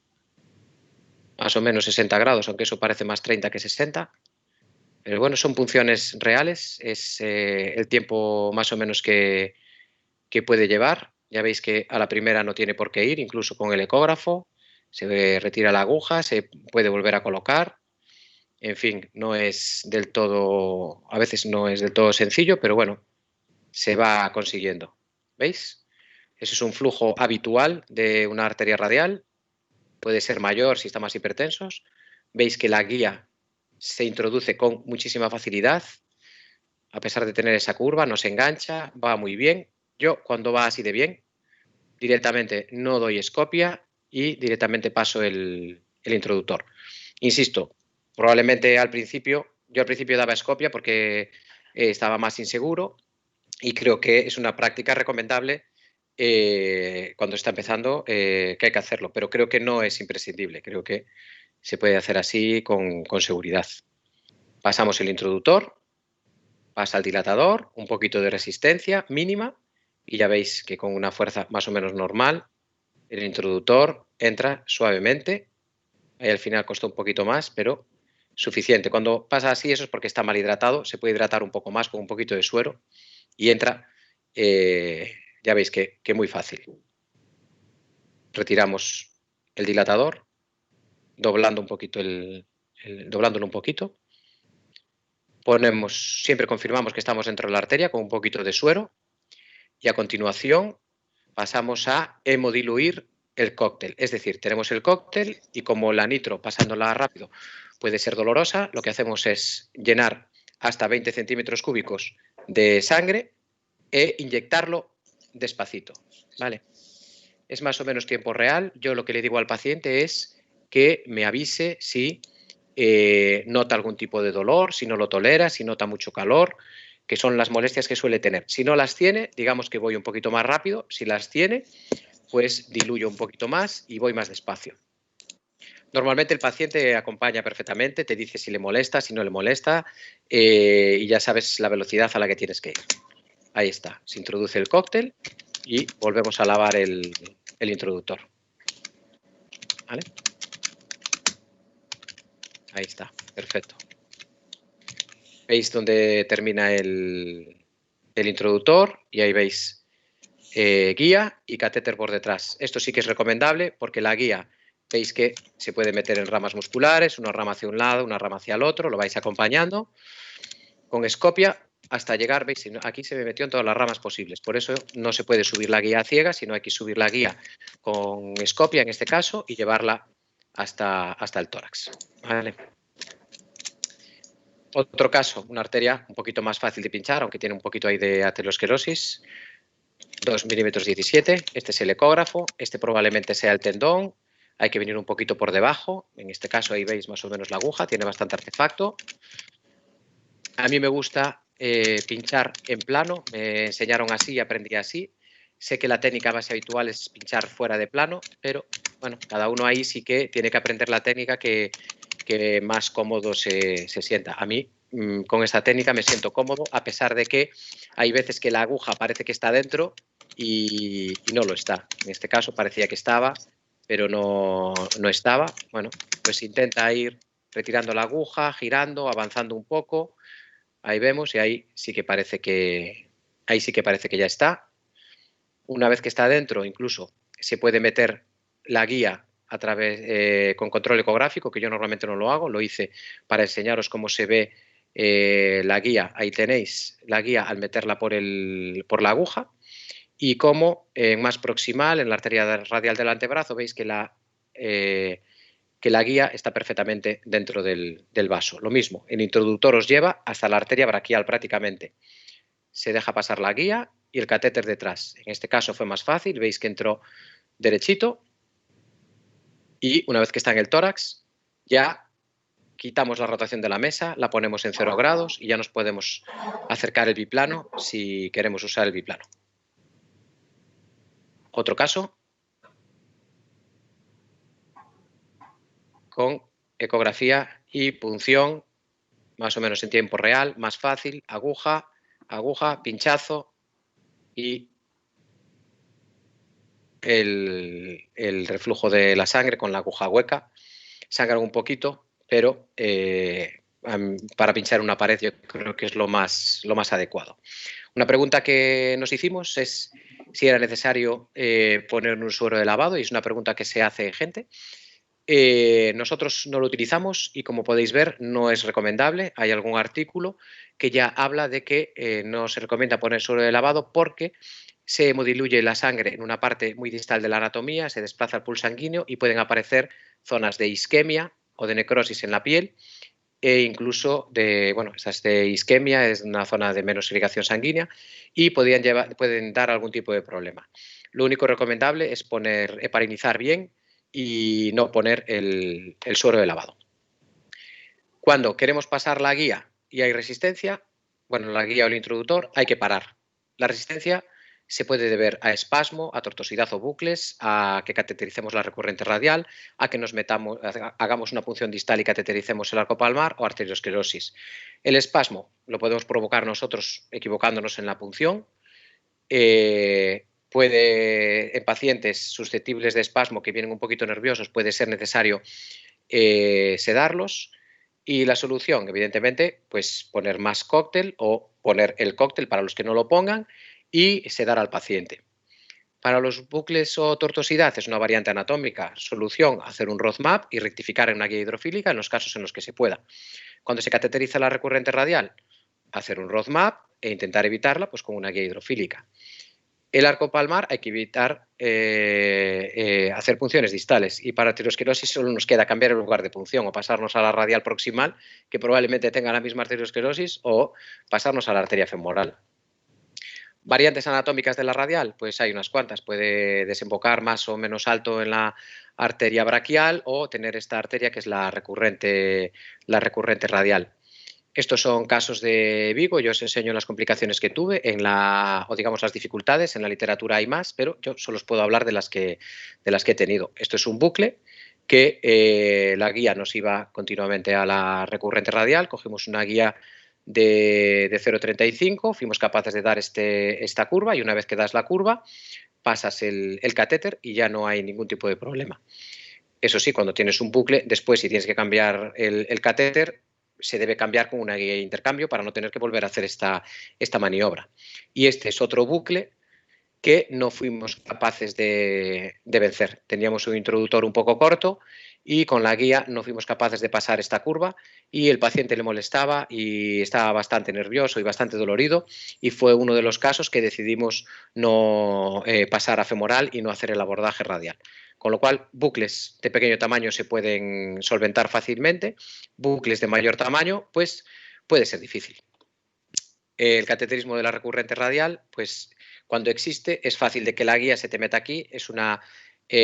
Más o menos 60 grados, aunque eso parece más 30 que 60. Pero bueno, son punciones reales, es el tiempo más o menos que puede llevar. Ya veis que a la primera no tiene por qué ir, incluso con el ecógrafo. Se retira la aguja, se puede volver a colocar. En fin, no es del todo, a veces no es del todo sencillo, pero bueno, se va consiguiendo. ¿Veis? Ese es un flujo habitual de una arteria radial. Puede ser mayor si está más hipertensos. Veis que la guía se introduce con muchísima facilidad. a pesar de tener esa curva, no se engancha, va muy bien. Yo, cuando va así de bien, directamente no doy escopia y directamente paso el introductor. Insisto, probablemente yo al principio daba escopia porque estaba más inseguro y creo que es una práctica recomendable cuando está empezando, que hay que hacerlo, pero creo que no es imprescindible, creo que se puede hacer así con seguridad. Pasamos el introductor, pasa el dilatador, un poquito de resistencia mínima y ya veis que con una fuerza más o menos normal el introductor entra suavemente. Ahí al final costó un poquito más, pero suficiente. Cuando pasa así, eso es porque está mal hidratado. Se puede hidratar un poco más con un poquito de suero y entra, ya veis que muy fácil. Retiramos el dilatador, doblando un poquito doblándolo un poquito. Siempre confirmamos que estamos dentro de la arteria con un poquito de suero y a continuación pasamos a hemodiluir el cóctel. Es decir, tenemos el cóctel y como la nitro pasándola rápido puede ser dolorosa, lo que hacemos es llenar hasta 20 centímetros cúbicos de sangre e inyectarlo despacito, ¿vale? Es más o menos tiempo real. Yo lo que le digo al paciente es que me avise si nota algún tipo de dolor, si no lo tolera, si nota mucho calor, que son las molestias que suele tener. Si no las tiene, digamos que voy un poquito más rápido. Si las tiene, pues diluyo un poquito más y voy más despacio. Normalmente el paciente acompaña perfectamente, te dice si le molesta, si no le molesta, y ya sabes la velocidad a la que tienes que ir. Ahí está, se introduce el cóctel y volvemos a lavar el introductor. ¿Vale? Ahí está, perfecto. Veis dónde termina el introductor y ahí veis guía y catéter por detrás. Esto sí que es recomendable porque la guía, veis que se puede meter en ramas musculares, una rama hacia un lado, una rama hacia el otro, lo vais acompañando con escopia hasta llegar, veis, aquí se me metió en todas las ramas posibles, por eso no se puede subir la guía a ciega, sino hay que subir la guía con escopia en este caso y llevarla hasta el tórax. ¿Vale? Otro caso, una arteria un poquito más fácil de pinchar, aunque tiene un poquito ahí de aterosclerosis, 2 milímetros 17, este es el ecógrafo, este probablemente sea el tendón, hay que venir un poquito por debajo, en este caso ahí veis más o menos la aguja, tiene bastante artefacto. A mí me gusta pinchar en plano, me enseñaron así y aprendí así. Sé que la técnica más habitual es pinchar fuera de plano, pero bueno, cada uno ahí sí que tiene que aprender la técnica que más cómodo se sienta. A mí con esta técnica me siento cómodo, a pesar de que hay veces que la aguja parece que está dentro y no lo está. En este caso parecía que estaba, pero no estaba. Bueno, pues intenta ir retirando la aguja, girando, avanzando un poco. Ahí vemos y ahí sí que parece que ya está. Una vez que está dentro, incluso se puede meter la guía a través con control ecográfico, que yo normalmente no lo hago, lo hice para enseñaros cómo se ve la guía. Ahí tenéis la guía al meterla por la aguja y cómo más proximal, en la arteria radial del antebrazo, veis que la guía está perfectamente dentro del vaso. Lo mismo, el introductor os lleva hasta la arteria braquial prácticamente. Se deja pasar la guía y el catéter detrás. En este caso fue más fácil, veis que entró derechito y una vez que está en el tórax ya quitamos la rotación de la mesa, la ponemos en 0 grados y ya nos podemos acercar el biplano si queremos usar el biplano. Otro caso con ecografía y punción más o menos en tiempo real, más fácil, aguja, pinchazo y el reflujo de la sangre con la aguja hueca. Sangra un poquito, pero para pinchar una pared yo creo que es lo más adecuado. Una pregunta que nos hicimos es si era necesario poner un suero de lavado y es una pregunta que se hace gente. Nosotros no lo utilizamos y como podéis ver no es recomendable. Hay algún artículo que ya habla de que no se recomienda poner suero de lavado porque se hemodiluye la sangre en una parte muy distal de la anatomía, se desplaza el pulso sanguíneo y pueden aparecer zonas de isquemia o de necrosis en la piel e incluso de, bueno, estas de isquemia, es una zona de menos irrigación sanguínea y pueden dar algún tipo de problema. Lo único recomendable es heparinizar bien y no poner el suero de lavado. Cuando queremos pasar la guía y hay resistencia, bueno, la guía o el introductor, hay que parar. La resistencia se puede deber a espasmo, a tortuosidad o bucles, a que catetericemos la recurrente radial, a que hagamos una punción distal y catetericemos el arco palmar o arteriosclerosis. El espasmo lo podemos provocar nosotros equivocándonos en la punción. En pacientes susceptibles de espasmo que vienen un poquito nerviosos puede ser necesario sedarlos. Y la solución, evidentemente, pues poner más cóctel o poner el cóctel para los que no lo pongan y sedar al paciente. Para los bucles o tortuosidad es una variante anatómica. Solución, hacer un roadmap y rectificar en una guía hidrofílica en los casos en los que se pueda. Cuando se cateteriza la recurrente radial, hacer un roadmap e intentar evitarla pues con una guía hidrofílica. El arco palmar hay que evitar hacer punciones distales y para arteriosclerosis solo nos queda cambiar el lugar de punción o pasarnos a la radial proximal, que probablemente tenga la misma arteriosclerosis, o pasarnos a la arteria femoral. Variantes anatómicas de la radial, pues hay unas cuantas. Puede desembocar más o menos alto en la arteria braquial o tener esta arteria que es la recurrente radial. Estos son casos de Vigo, yo os enseño las complicaciones que tuve, o digamos las dificultades, en la literatura hay más, pero yo solo os puedo hablar de las que he tenido. Esto es un bucle que la guía nos iba continuamente a la recurrente radial, cogimos una guía de 0,35, fuimos capaces de dar esta curva y una vez que das la curva pasas el catéter y ya no hay ningún tipo de problema. Eso sí, cuando tienes un bucle, después si tienes que cambiar el catéter, se debe cambiar con una guía de intercambio para no tener que volver a hacer esta maniobra. Y este es otro bucle que no fuimos capaces de vencer. Teníamos un introductor un poco corto y con la guía no fuimos capaces de pasar esta curva y el paciente le molestaba y estaba bastante nervioso y bastante dolorido y fue uno de los casos que decidimos no pasar a femoral y no hacer el abordaje radial. Con lo cual, bucles de pequeño tamaño se pueden solventar fácilmente, bucles de mayor tamaño, pues puede ser difícil. El cateterismo de la recurrente radial, pues cuando existe es fácil de que la guía se te meta aquí, es una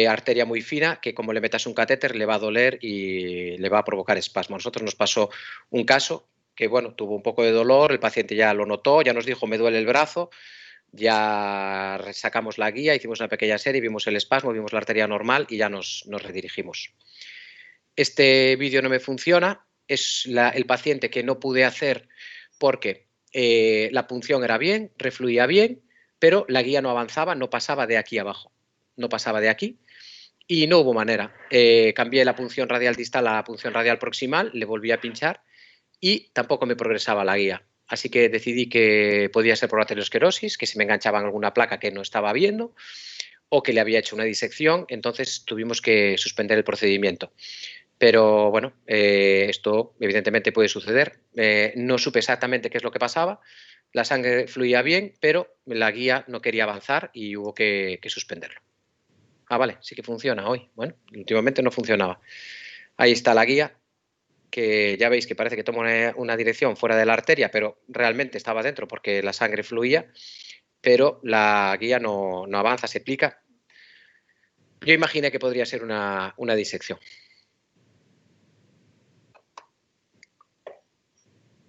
arteria muy fina que como le metas un catéter le va a doler y le va a provocar espasmo. A nosotros nos pasó un caso que, bueno, tuvo un poco de dolor, el paciente ya lo notó, ya nos dijo, me duele el brazo, ya sacamos la guía, hicimos una pequeña serie, vimos el espasmo, vimos la arteria normal y ya nos redirigimos. Este vídeo no me funciona, es el paciente que no pude hacer porque la punción era bien, refluía bien, pero la guía no avanzaba, no pasaba de aquí abajo, no pasaba de aquí y no hubo manera. Cambié la punción radial distal a la punción radial proximal, le volví a pinchar y tampoco me progresaba la guía. Así que decidí que podía ser por arteriosclerosis, que se me enganchaba en alguna placa que no estaba viendo o que le había hecho una disección, entonces tuvimos que suspender el procedimiento. Pero bueno, esto evidentemente puede suceder. No supe exactamente qué es lo que pasaba, la sangre fluía bien, pero la guía no quería avanzar y hubo que suspenderlo. Ah, vale, sí que funciona hoy. Bueno, últimamente no funcionaba. Ahí está la guía, que ya veis que parece que toma una dirección fuera de la arteria, pero realmente estaba dentro porque la sangre fluía, pero la guía no avanza, se plica. Yo imaginé que podría ser una disección.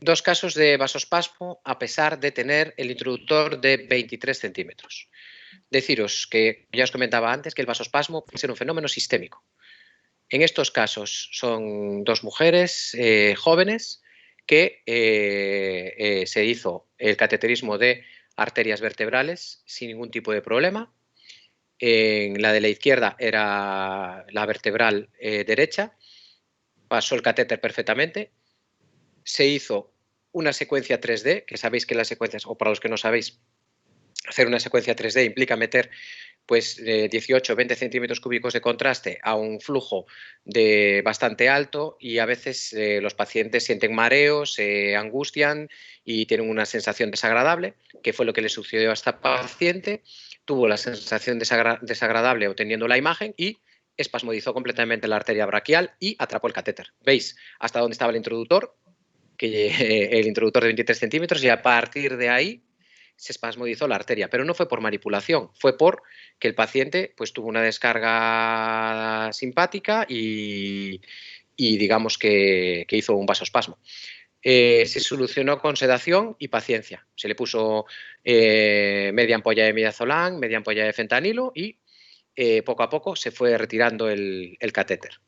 Dos casos de vasospasmo a pesar de tener el introductor de 23 centímetros. Deciros que ya os comentaba antes que el vasospasmo puede ser un fenómeno sistémico. En estos casos son dos mujeres jóvenes que se hizo el cateterismo de arterias vertebrales sin ningún tipo de problema. En la de la izquierda era la vertebral derecha, pasó el catéter perfectamente. Se hizo una secuencia 3D, que sabéis que las secuencias, o para los que no sabéis, hacer una secuencia 3D implica meter pues 18 o 20 centímetros cúbicos de contraste a un flujo bastante alto y a veces los pacientes sienten mareos, se angustian y tienen una sensación desagradable, que fue lo que le sucedió a esta paciente. Tuvo la sensación desagradable obteniendo la imagen y espasmodizó completamente la arteria braquial y atrapó el catéter. ¿Veis hasta dónde estaba el introductor? el introductor de 23 centímetros y a partir de ahí se espasmodizó la arteria, pero no fue por manipulación, fue por que el paciente pues, tuvo una descarga simpática y digamos que hizo un vasospasmo. Se solucionó con sedación y paciencia. Se le puso media ampolla de midazolam, media ampolla de fentanilo y poco a poco se fue retirando el catéter.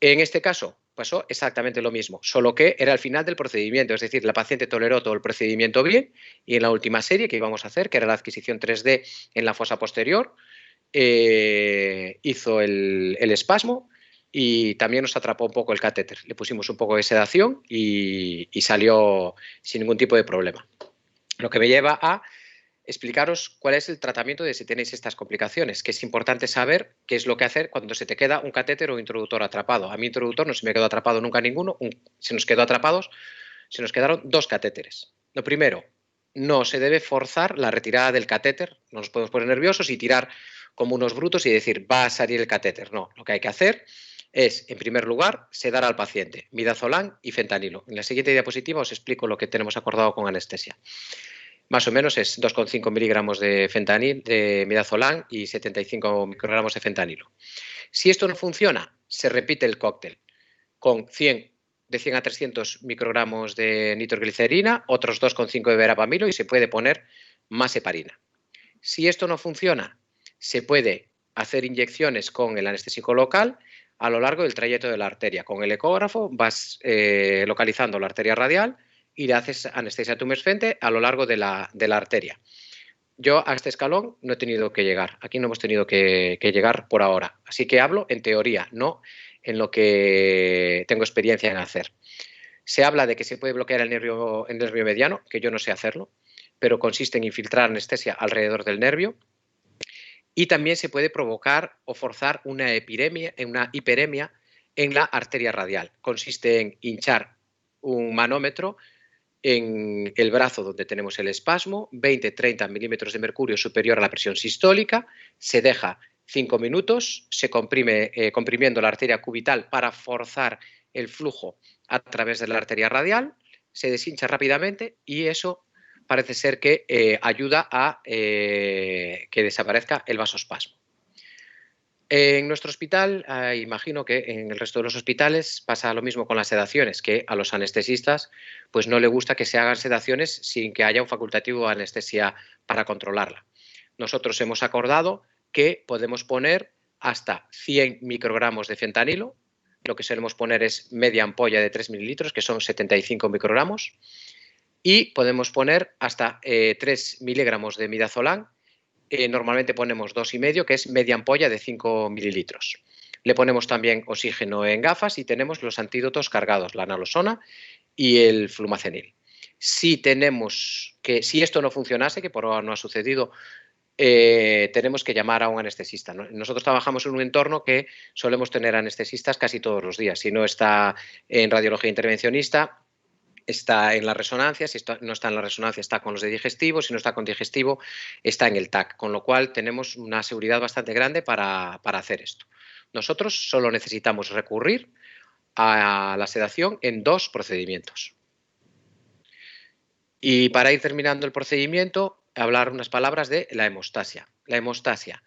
En este caso pasó exactamente lo mismo, solo que era el final del procedimiento, es decir, la paciente toleró todo el procedimiento bien y en la última serie que íbamos a hacer, que era la adquisición 3D en la fosa posterior, hizo el espasmo y también nos atrapó un poco el catéter. Le pusimos un poco de sedación y salió sin ningún tipo de problema. Lo que me lleva a explicaros cuál es el tratamiento de si tenéis estas complicaciones, que es importante saber qué es lo que hacer cuando se te queda un catéter o introductor atrapado. A mi introductor no se me quedó atrapado nunca ninguno, se nos quedaron 2 catéteres. Lo primero, no se debe forzar la retirada del catéter, no nos podemos poner nerviosos y tirar como unos brutos y decir va a salir el catéter. No, lo que hay que hacer es, en primer lugar, sedar al paciente, midazolam y fentanilo. En la siguiente diapositiva os explico lo que tenemos acordado con anestesia. Más o menos es 2,5 miligramos de fentanil, de midazolam y 75 microgramos de fentanilo. Si esto no funciona, se repite el cóctel con de 100 a 300 microgramos de nitroglicerina, otros 2,5 de verapamilo y se puede poner más heparina. Si esto no funciona, se puede hacer inyecciones con el anestésico local a lo largo del trayecto de la arteria. Con el ecógrafo vas localizando la arteria radial y le haces anestesia tumescente a lo largo de la arteria. Yo a este escalón no he tenido que llegar, aquí no hemos tenido que llegar por ahora, así que hablo en teoría, no en lo que tengo experiencia en hacer. Se habla de que se puede bloquear el nervio mediano, que yo no sé hacerlo, pero consiste en infiltrar anestesia alrededor del nervio y también se puede provocar o forzar una hiperemia en la arteria radial. Consiste en hinchar un manómetro en el brazo donde tenemos el espasmo, 20-30 milímetros de mercurio superior a la presión sistólica, se deja 5 minutos, se comprime comprimiendo la arteria cubital para forzar el flujo a través de la arteria radial, se deshincha rápidamente y eso parece ser que ayuda a que desaparezca el vasospasmo. En nuestro hospital, imagino que en el resto de los hospitales pasa lo mismo con las sedaciones, que a los anestesistas pues no le gusta que se hagan sedaciones sin que haya un facultativo de anestesia para controlarla. Nosotros hemos acordado que podemos poner hasta 100 microgramos de fentanilo, lo que solemos poner es media ampolla de 3 mililitros, que son 75 microgramos, y podemos poner hasta 3 miligramos de midazolam. Normalmente ponemos 2,5, que es media ampolla de 5 mililitros. Le ponemos también oxígeno en gafas y tenemos los antídotos cargados, la naloxona y el flumacenil. Si esto no funcionase, que por ahora no ha sucedido, tenemos que llamar a un anestesista. Nosotros trabajamos en un entorno que solemos tener anestesistas casi todos los días. Si no está en radiología intervencionista, está en la resonancia, si no está en la resonancia está con los de digestivo, si no está con digestivo está en el TAC, con lo cual tenemos una seguridad bastante grande para hacer esto. Nosotros solo necesitamos recurrir a la sedación en 2 procedimientos. Y para ir terminando el procedimiento, hablar unas palabras de la hemostasia. La hemostasia,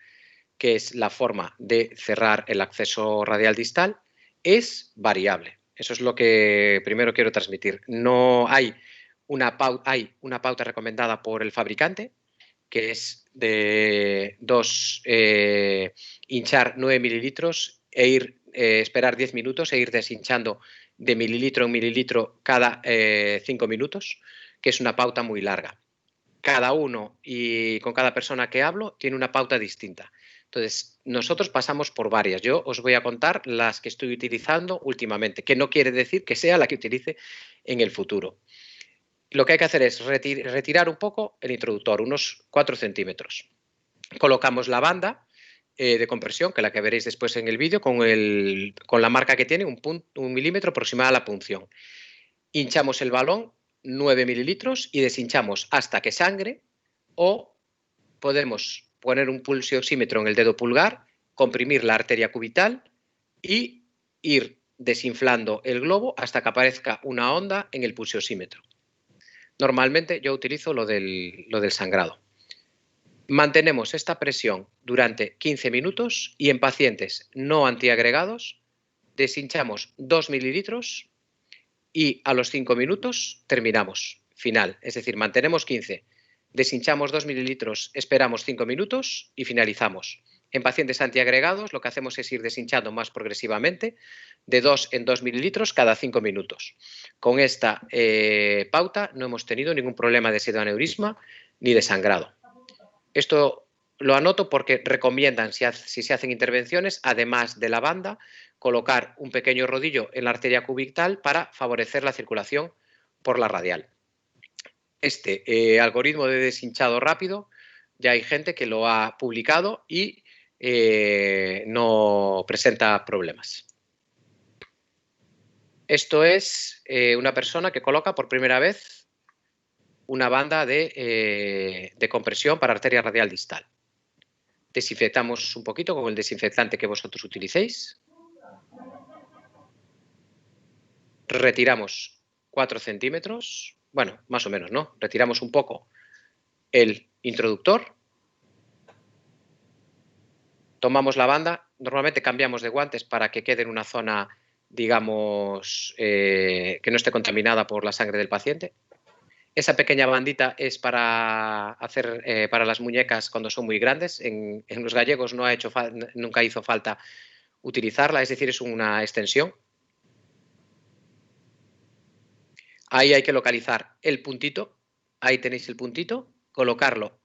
que es la forma de cerrar el acceso radial distal, es variable. Eso es lo que primero quiero transmitir. No hay una pauta recomendada por el fabricante, que es de hinchar 9 mililitros e esperar 10 minutos e ir deshinchando de mililitro en mililitro cada 5 minutos, que es una pauta muy larga. Cada uno y con cada persona que hablo tiene una pauta distinta. Entonces, nosotros pasamos por varias. Yo os voy a contar las que estoy utilizando últimamente, que no quiere decir que sea la que utilice en el futuro. Lo que hay que hacer es retirar un poco el introductor, unos 4 centímetros. Colocamos la banda de compresión, que la que veréis después en el vídeo, con la marca que tiene, un milímetro aproximada a la punción. Hinchamos el balón 9 mililitros y deshinchamos hasta que sangre, o podemos poner un pulsioxímetro en el dedo pulgar, comprimir la arteria cubital y ir desinflando el globo hasta que aparezca una onda en el pulsiosímetro. Normalmente yo utilizo lo del sangrado. Mantenemos esta presión durante 15 minutos y en pacientes no antiagregados deshinchamos 2 mililitros y a los 5 minutos terminamos. Final, es decir, mantenemos 15, deshinchamos 2 mililitros, esperamos 5 minutos y finalizamos. En pacientes antiagregados lo que hacemos es ir deshinchando más progresivamente, de 2 en 2 mililitros cada 5 minutos. Con esta pauta no hemos tenido ningún problema de pseudoaneurisma ni de sangrado. Esto lo anoto porque recomiendan, si se hacen intervenciones, además de la banda, colocar un pequeño rodillo en la arteria cubital para favorecer la circulación por la radial. Este algoritmo de deshinchado rápido, ya hay gente que lo ha publicado y no presenta problemas. Esto es una persona que coloca por primera vez una banda de compresión para arteria radial distal. Desinfectamos un poquito con el desinfectante que vosotros utilicéis. Retiramos 4 centímetros, bueno, más o menos, ¿no? Retiramos un poco el introductor. Tomamos la banda, normalmente cambiamos de guantes para que quede en una zona, digamos, que no esté contaminada por la sangre del paciente. Esa pequeña bandita es para hacer para las muñecas cuando son muy grandes. En los gallegos nunca hizo falta utilizarla, es decir, es una extensión. Ahí hay que localizar el puntito, ahí tenéis el puntito, colocarlo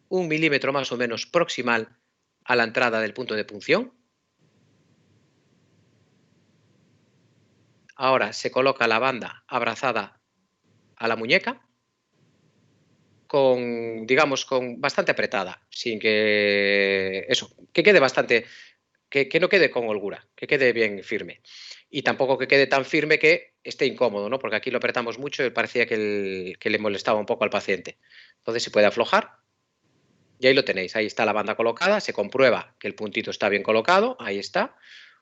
1 milímetro más o menos proximal a la entrada del punto de punción. Ahora se coloca la banda abrazada a la muñeca, digamos, con bastante apretada, sin que que quede bastante, que no quede con holgura, que quede bien firme. Y tampoco que quede tan firme que esté incómodo, ¿no? Porque aquí lo apretamos mucho y parecía que le molestaba un poco al paciente. Entonces se puede aflojar y ahí lo tenéis. Ahí está la banda colocada, se comprueba que el puntito está bien colocado, ahí está,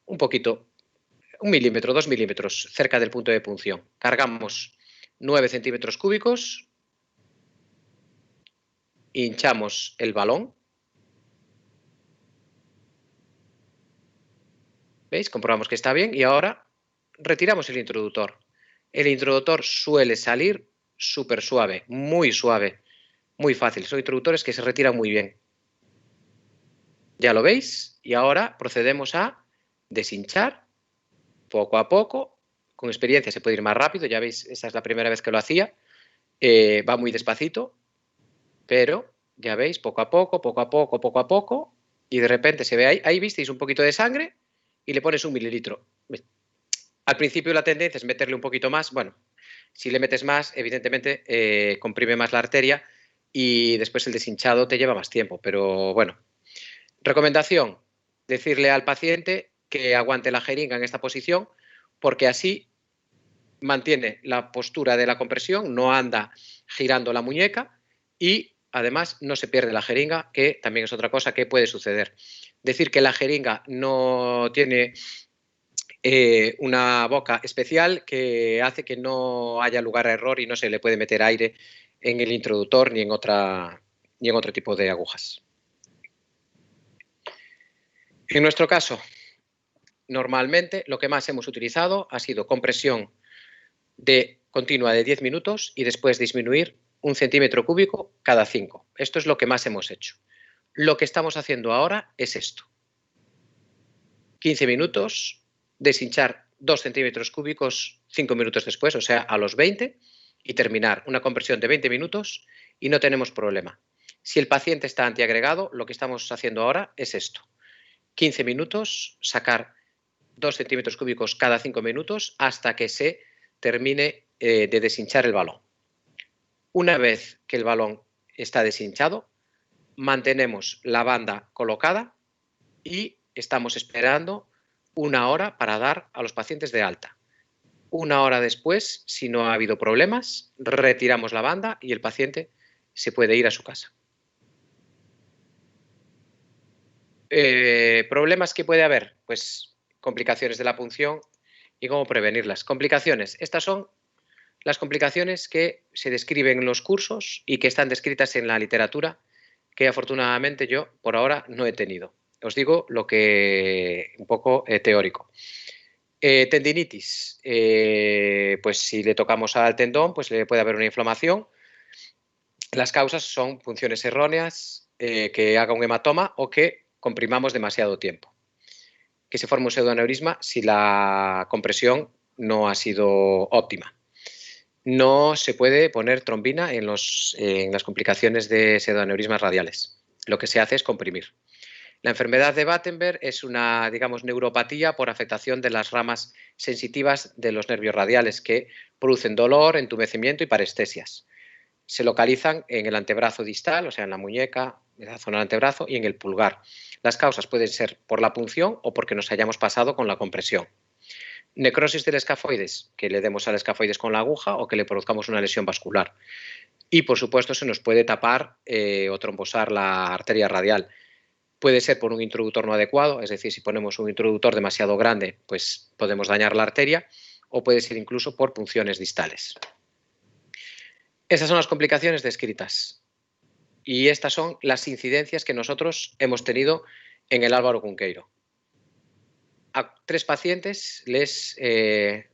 un poquito, 1 milímetro, 2 milímetros cerca del punto de punción. Cargamos 9 centímetros cúbicos, hinchamos el balón. ¿Veis? Comprobamos que está bien y ahora retiramos el introductor. El introductor suele salir súper suave, muy fácil. Son introductores que se retiran muy bien. Ya lo veis y ahora procedemos a deshinchar poco a poco. Con experiencia se puede ir más rápido, ya veis, esa es la primera vez que lo hacía. Va muy despacito, pero ya veis, poco a poco y de repente se ve ahí visteis un poquito de sangre y le pones 1 mililitro. Al principio la tendencia es meterle un poquito más. Bueno, si le metes más, evidentemente comprime más la arteria y después el deshinchado te lleva más tiempo. Pero bueno, recomendación, decirle al paciente que aguante la jeringa en esta posición porque así mantiene la postura de la compresión, no anda girando la muñeca y además no se pierde la jeringa, que también es otra cosa que puede suceder. Decir que la jeringa no tiene una boca especial que hace que no haya lugar a error y no se le puede meter aire en el introductor ni en otro tipo de agujas. En nuestro caso, normalmente lo que más hemos utilizado ha sido compresión continua de 10 minutos y después disminuir 1 centímetro cúbico cada 5. Esto es lo que más hemos hecho. Lo que estamos haciendo ahora es esto. 15 minutos, deshinchar 2 centímetros cúbicos 5 minutos después, o sea, a los 20, y terminar una compresión de 20 minutos y no tenemos problema. Si el paciente está antiagregado, lo que estamos haciendo ahora es esto. 15 minutos, sacar 2 centímetros cúbicos cada 5 minutos hasta que se termine de deshinchar el balón. Una vez que el balón está deshinchado, mantenemos la banda colocada y estamos esperando 1 hora para dar a los pacientes de alta. 1 hora después, si no ha habido problemas, retiramos la banda y el paciente se puede ir a su casa. ¿Problemas que puede haber? Pues complicaciones de la punción y cómo prevenirlas. Complicaciones. Estas son las complicaciones que se describen en los cursos y que están descritas en la literatura, que afortunadamente yo por ahora no he tenido. Os digo lo que un poco teórico. Tendinitis, pues si le tocamos al tendón, pues le puede haber una inflamación. Las causas son punciones erróneas, que haga un hematoma o que comprimamos demasiado tiempo. Que se forme un pseudoaneurisma si la compresión no ha sido óptima. No se puede poner trombina en las complicaciones de pseudoaneurismas radiales. Lo que se hace es comprimir. La enfermedad de Battenberg es una, digamos, neuropatía por afectación de las ramas sensitivas de los nervios radiales que producen dolor, entumecimiento y parestesias. Se localizan en el antebrazo distal, o sea, en la muñeca, en la zona del antebrazo y en el pulgar. Las causas pueden ser por la punción o porque nos hayamos pasado con la compresión. Necrosis del escafoides, que le demos al escafoides con la aguja o que le produzcamos una lesión vascular. Y, por supuesto, se nos puede tapar o trombosar la arteria radial. Puede ser por un introductor no adecuado, es decir, si ponemos un introductor demasiado grande, pues podemos dañar la arteria, o puede ser incluso por punciones distales. Esas son las complicaciones descritas. Y estas son las incidencias que nosotros hemos tenido en el Álvaro Cunqueiro. A 3 pacientes les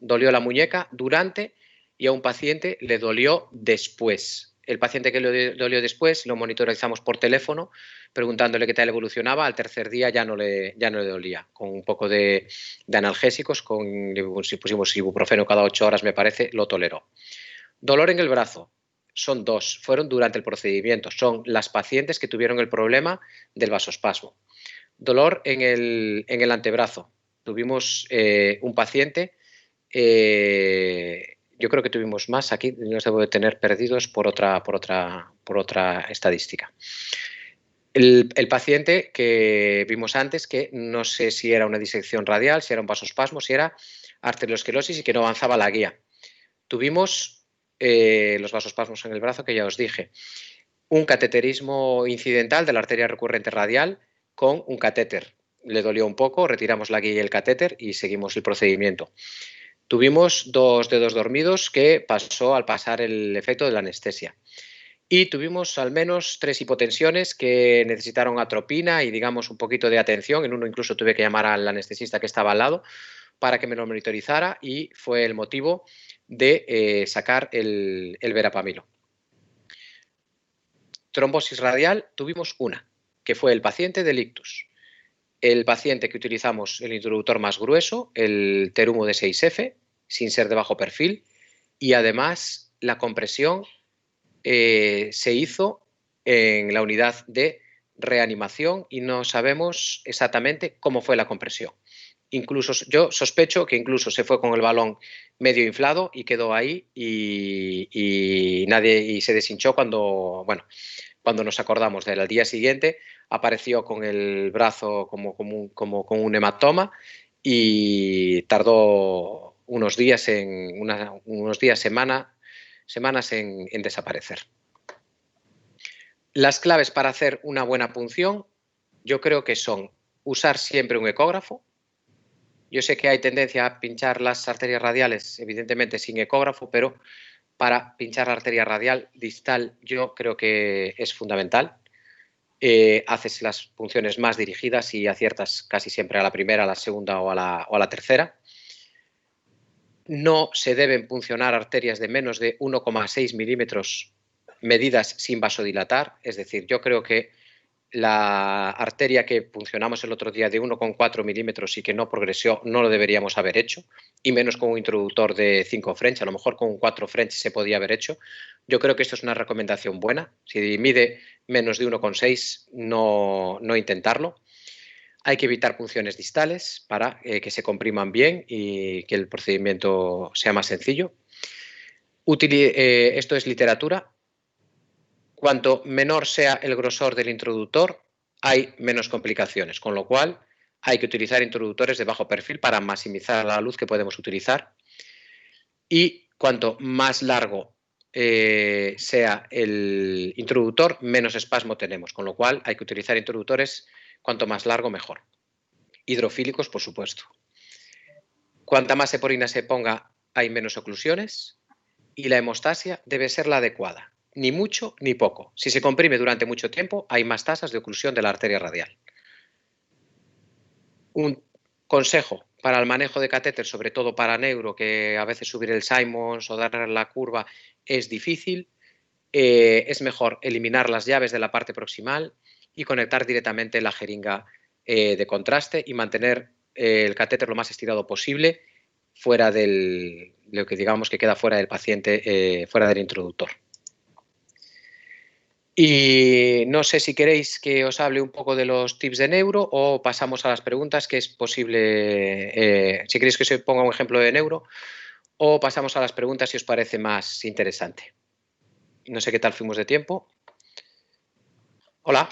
dolió la muñeca durante y a un paciente le dolió después. El paciente que le dolió después lo monitorizamos por teléfono preguntándole qué tal evolucionaba. Al tercer día ya no le dolía. Con un poco de analgésicos, si pusimos ibuprofeno cada 8 horas me parece, lo toleró. Dolor en el brazo. Son 2, fueron durante el procedimiento. Son las pacientes que tuvieron el problema del vasospasmo. Dolor en el antebrazo. Tuvimos un paciente, yo creo que tuvimos más, aquí los debo de tener perdidos por otra estadística. El paciente que vimos antes, que no sé si era una disección radial, si era un vasospasmo, si era arteriosclerosis y que no avanzaba la guía. Tuvimos los vasospasmos en el brazo, que ya os dije. Un cateterismo incidental de la arteria recurrente radial con un catéter. Le dolió un poco, retiramos la guía y el catéter y seguimos el procedimiento. Tuvimos 2 dedos dormidos que pasó al pasar el efecto de la anestesia. Y tuvimos al menos 3 hipotensiones que necesitaron atropina y, digamos, un poquito de atención. En uno incluso tuve que llamar al anestesista que estaba al lado para que me lo monitorizara y fue el motivo de sacar el verapamilo. Trombosis radial tuvimos una, que fue el paciente del ictus. El paciente que utilizamos el introductor más grueso, el Terumo de 6F, sin ser de bajo perfil, y además la compresión se hizo en la unidad de reanimación y no sabemos exactamente cómo fue la compresión. Incluso yo sospecho que incluso se fue con el balón medio inflado y quedó ahí y se deshinchó cuando nos acordamos de él. Al día siguiente apareció con el brazo como con un hematoma y tardó unos días, semanas en desaparecer. Las claves para hacer una buena punción yo creo que son usar siempre un ecógrafo. Yo sé que hay tendencia a pinchar las arterias radiales, evidentemente sin ecógrafo, pero para pinchar la arteria radial distal yo creo que es fundamental. Haces las punciones más dirigidas y aciertas casi siempre a la primera, a la segunda o a la tercera. No se deben puncionar arterias de menos de 1,6 milímetros medidas sin vasodilatar, es decir, yo creo que la arteria que puncionamos el otro día de 1,4 milímetros y que no progresó, no lo deberíamos haber hecho, y menos con un introductor de 5 French, a lo mejor con un 4 French se podía haber hecho. Yo creo que esto es una recomendación buena. Si mide menos de 1,6, no intentarlo. Hay que evitar punciones distales para que se compriman bien y que el procedimiento sea más sencillo. Esto es literatura. Cuanto menor sea el grosor del introductor, hay menos complicaciones, con lo cual hay que utilizar introductores de bajo perfil para maximizar la luz que podemos utilizar. Y cuanto más largo sea el introductor, menos espasmo tenemos, con lo cual hay que utilizar introductores cuanto más largo mejor. Hidrofílicos, por supuesto. Cuanta más heporina se ponga, hay menos oclusiones y la hemostasia debe ser la adecuada, ni mucho ni poco. Si se comprime durante mucho tiempo, hay más tasas de oclusión de la arteria radial. Un consejo para el manejo de catéter, sobre todo para neuro, que a veces subir el Simons o dar la curva es difícil, es mejor eliminar las llaves de la parte proximal y conectar directamente la jeringa de contraste y mantener el catéter lo más estirado posible fuera del, lo que digamos que queda fuera del paciente, fuera del introductor. Y no sé si queréis que os hable un poco de los tips de neuro o pasamos a las preguntas, que es posible, si queréis que os ponga un ejemplo de neuro, o pasamos a las preguntas si os parece más interesante. No sé qué tal fuimos de tiempo. Hola.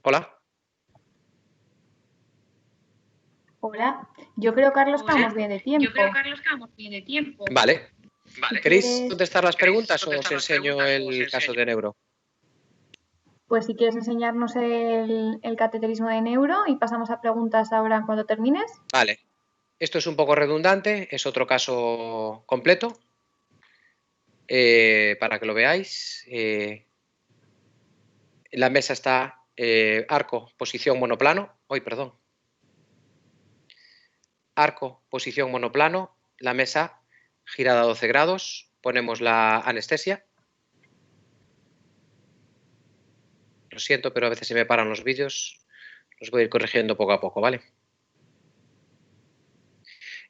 Hola. Hola, yo creo, Carlos, que vamos bien de tiempo. Vale. ¿Queréis contestar las preguntas o os enseño el caso de neuro? Pues si quieres enseñarnos el cateterismo de neuro y pasamos a preguntas ahora cuando termines. Vale. Esto es un poco redundante, es otro caso completo. Para que lo veáis. La mesa está arco, posición monoplano. Perdón. Arco, posición monoplano. La mesa girada a 12 grados. Ponemos la anestesia. Lo siento, pero a veces se me paran los vídeos. Los voy a ir corrigiendo poco a poco, ¿vale?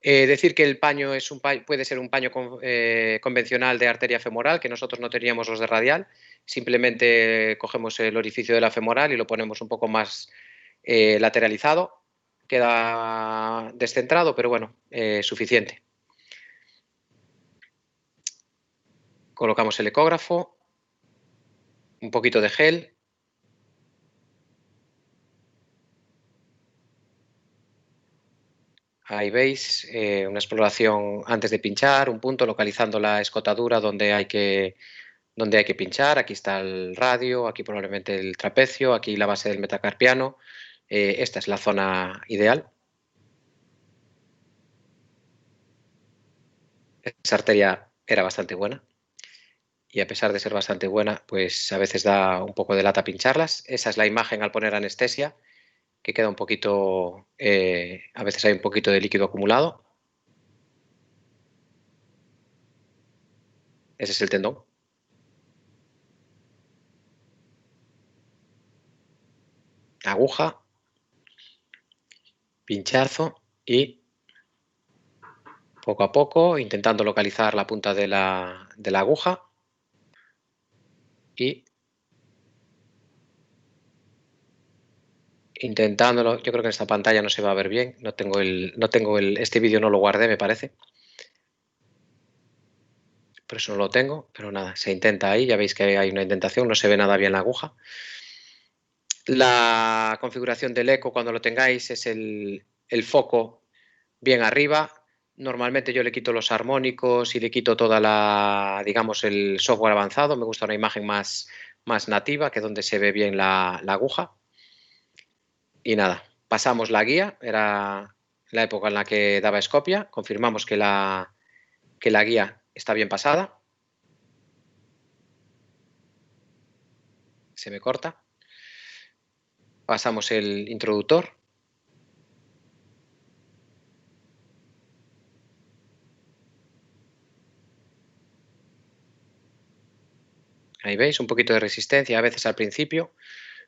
Decir que el paño es puede ser un paño convencional de arteria femoral, que nosotros no teníamos los de radial. Simplemente cogemos el orificio de la femoral y lo ponemos un poco más lateralizado. Queda descentrado, pero bueno, suficiente. Colocamos el ecógrafo, un poquito de gel. Ahí veis una exploración antes de pinchar, un punto localizando la escotadura donde hay que pinchar. Aquí está el radio, aquí probablemente el trapecio, aquí la base del metacarpiano. Esta es la zona ideal. Esa arteria era bastante buena y a pesar de ser bastante buena, pues a veces da un poco de lata pincharlas. Esa es la imagen al poner anestesia, que queda un poquito, a veces hay un poquito de líquido acumulado. Ese es el tendón. Aguja, pinchazo y poco a poco intentando localizar la punta de la aguja y intentándolo. Yo creo que en esta pantalla no se va a ver bien, este vídeo no lo guardé, me parece. Por eso no lo tengo, pero nada, se intenta ahí, ya veis que hay una indentación, no se ve nada bien la aguja. La configuración del eco, cuando lo tengáis, es el foco bien arriba. Normalmente yo le quito los armónicos y le quito toda digamos, el software avanzado. Me gusta una imagen más nativa, que es donde se ve bien la aguja. Y nada, pasamos la guía, era la época en la que daba escopia, confirmamos que la guía está bien pasada. Se me corta. Pasamos el introductor. Ahí veis, un poquito de resistencia a veces al principio,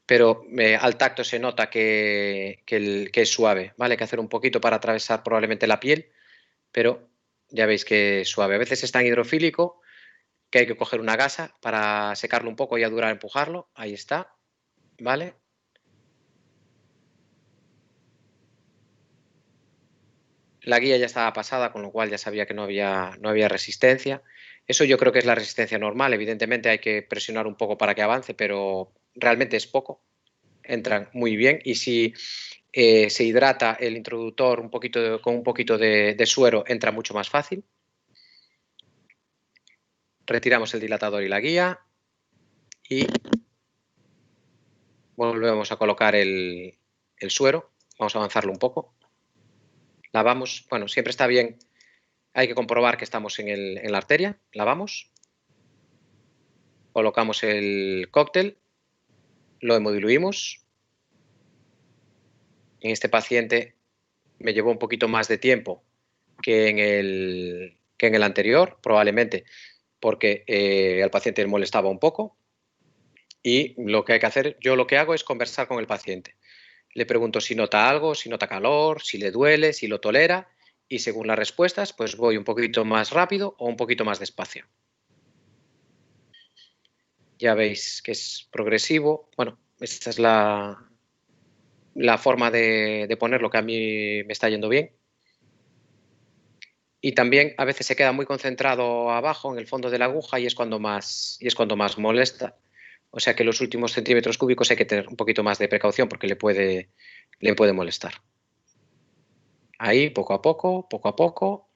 pero al tacto se nota que es suave, ¿vale? Hay que hacer un poquito para atravesar probablemente la piel, pero ya veis que es suave. A veces es tan hidrofílico que hay que coger una gasa para secarlo un poco y a durar empujarlo. Ahí está, ¿vale? La guía ya estaba pasada, con lo cual ya sabía que no había resistencia. Eso yo creo que es la resistencia normal. Evidentemente hay que presionar un poco para que avance, pero realmente es poco. Entran muy bien y si se hidrata el introductor con un poquito de suero, entra mucho más fácil. Retiramos el dilatador y la guía y volvemos a colocar el suero. Vamos a avanzarlo un poco. Lavamos. Bueno, siempre está bien. Hay que comprobar que estamos en la arteria. Lavamos. Colocamos el cóctel. Lo hemodiluimos. En este paciente me llevó un poquito más de tiempo que en el anterior, probablemente porque al paciente le molestaba un poco. Y lo que hay que hacer, yo lo que hago es conversar con el paciente. Le pregunto si nota algo, si nota calor, si le duele, si lo tolera, y según las respuestas, pues voy un poquito más rápido o un poquito más despacio. Ya veis que es progresivo. Bueno, esta es la forma de ponerlo que a mí me está yendo bien. Y también a veces se queda muy concentrado abajo en el fondo de la aguja y es cuando más molesta. O sea que los últimos centímetros cúbicos hay que tener un poquito más de precaución porque le puede molestar. Ahí, poco a poco, poco a poco,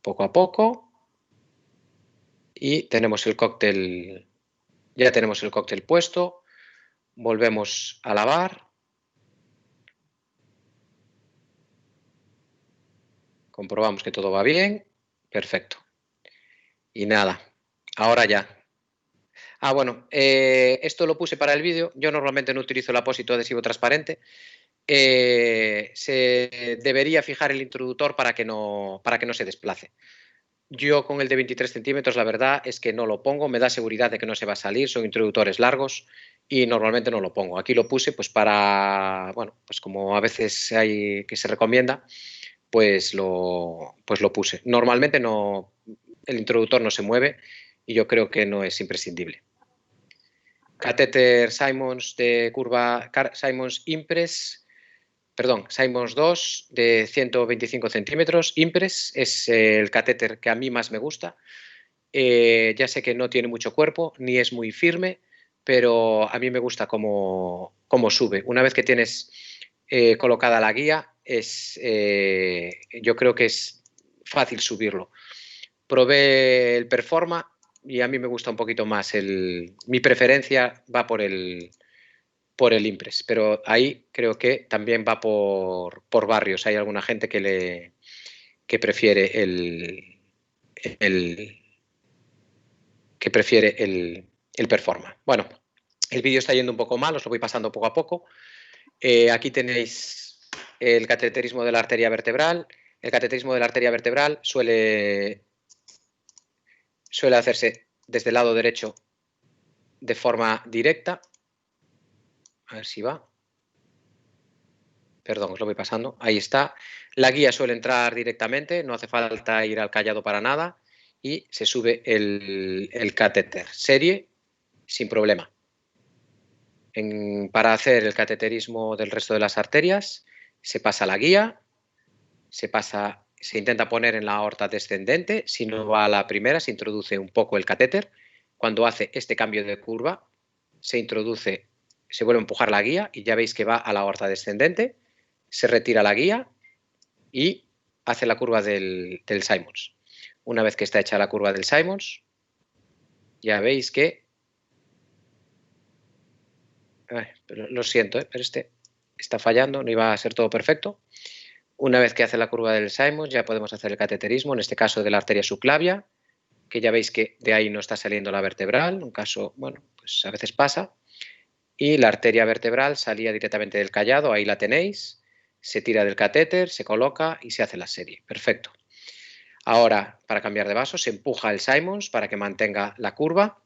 poco a poco. Y tenemos el cóctel, ya tenemos el cóctel puesto. Volvemos a lavar. Comprobamos que todo va bien. Perfecto. Y nada, ahora ya. Bueno, esto lo puse para el vídeo. Yo normalmente no utilizo el apósito adhesivo transparente. Se debería fijar el introductor para que no se desplace. Yo con el de 23 centímetros la verdad es que no lo pongo, me da seguridad de que no se va a salir, son introductores largos y normalmente no lo pongo. Aquí lo puse pues para, bueno, pues como a veces hay que se recomienda, pues lo puse. Normalmente no, el introductor no se mueve y yo creo que no es imprescindible. Catéter Simons de curva, Simons Impress, perdón, Simons 2 de 125 centímetros. Impress es el catéter que a mí más me gusta. Ya sé que no tiene mucho cuerpo, ni es muy firme, pero a mí me gusta cómo sube. Una vez que tienes colocada la guía, yo creo que es fácil subirlo. Probé el Performa y a mí me gusta un poquito más. Mi preferencia va por el Impress, pero ahí creo que también va por barrios. Hay alguna gente que prefiere el Performa. Bueno, el vídeo está yendo un poco mal, os lo voy pasando poco a poco. Aquí tenéis el cateterismo de la arteria vertebral. El cateterismo de la arteria vertebral suele hacerse desde el lado derecho de forma directa. A ver si va. Perdón, os lo voy pasando. Ahí está. La guía suele entrar directamente, no hace falta ir al callado para nada y se sube el catéter serie sin problema. Para hacer el cateterismo del resto de las arterias se pasa la guía, se intenta poner en la aorta descendente. Si no va a la primera, se introduce un poco el catéter. Cuando hace este cambio de curva, se vuelve a empujar la guía y ya veis que va a la aorta descendente. Se retira la guía y hace la curva del Simons. Una vez que está hecha la curva del Simons, ya veis que... pero lo siento, pero este está fallando, no iba a ser todo perfecto. Una vez que hace la curva del Simons, ya podemos hacer el cateterismo, en este caso de la arteria subclavia, que ya veis que de ahí no está saliendo la vertebral, un caso, bueno, pues a veces pasa. Y la arteria vertebral salía directamente del callado, ahí la tenéis. Se tira del catéter, se coloca y se hace la serie. Perfecto. Ahora, para cambiar de vaso, se empuja el Simons para que mantenga la curva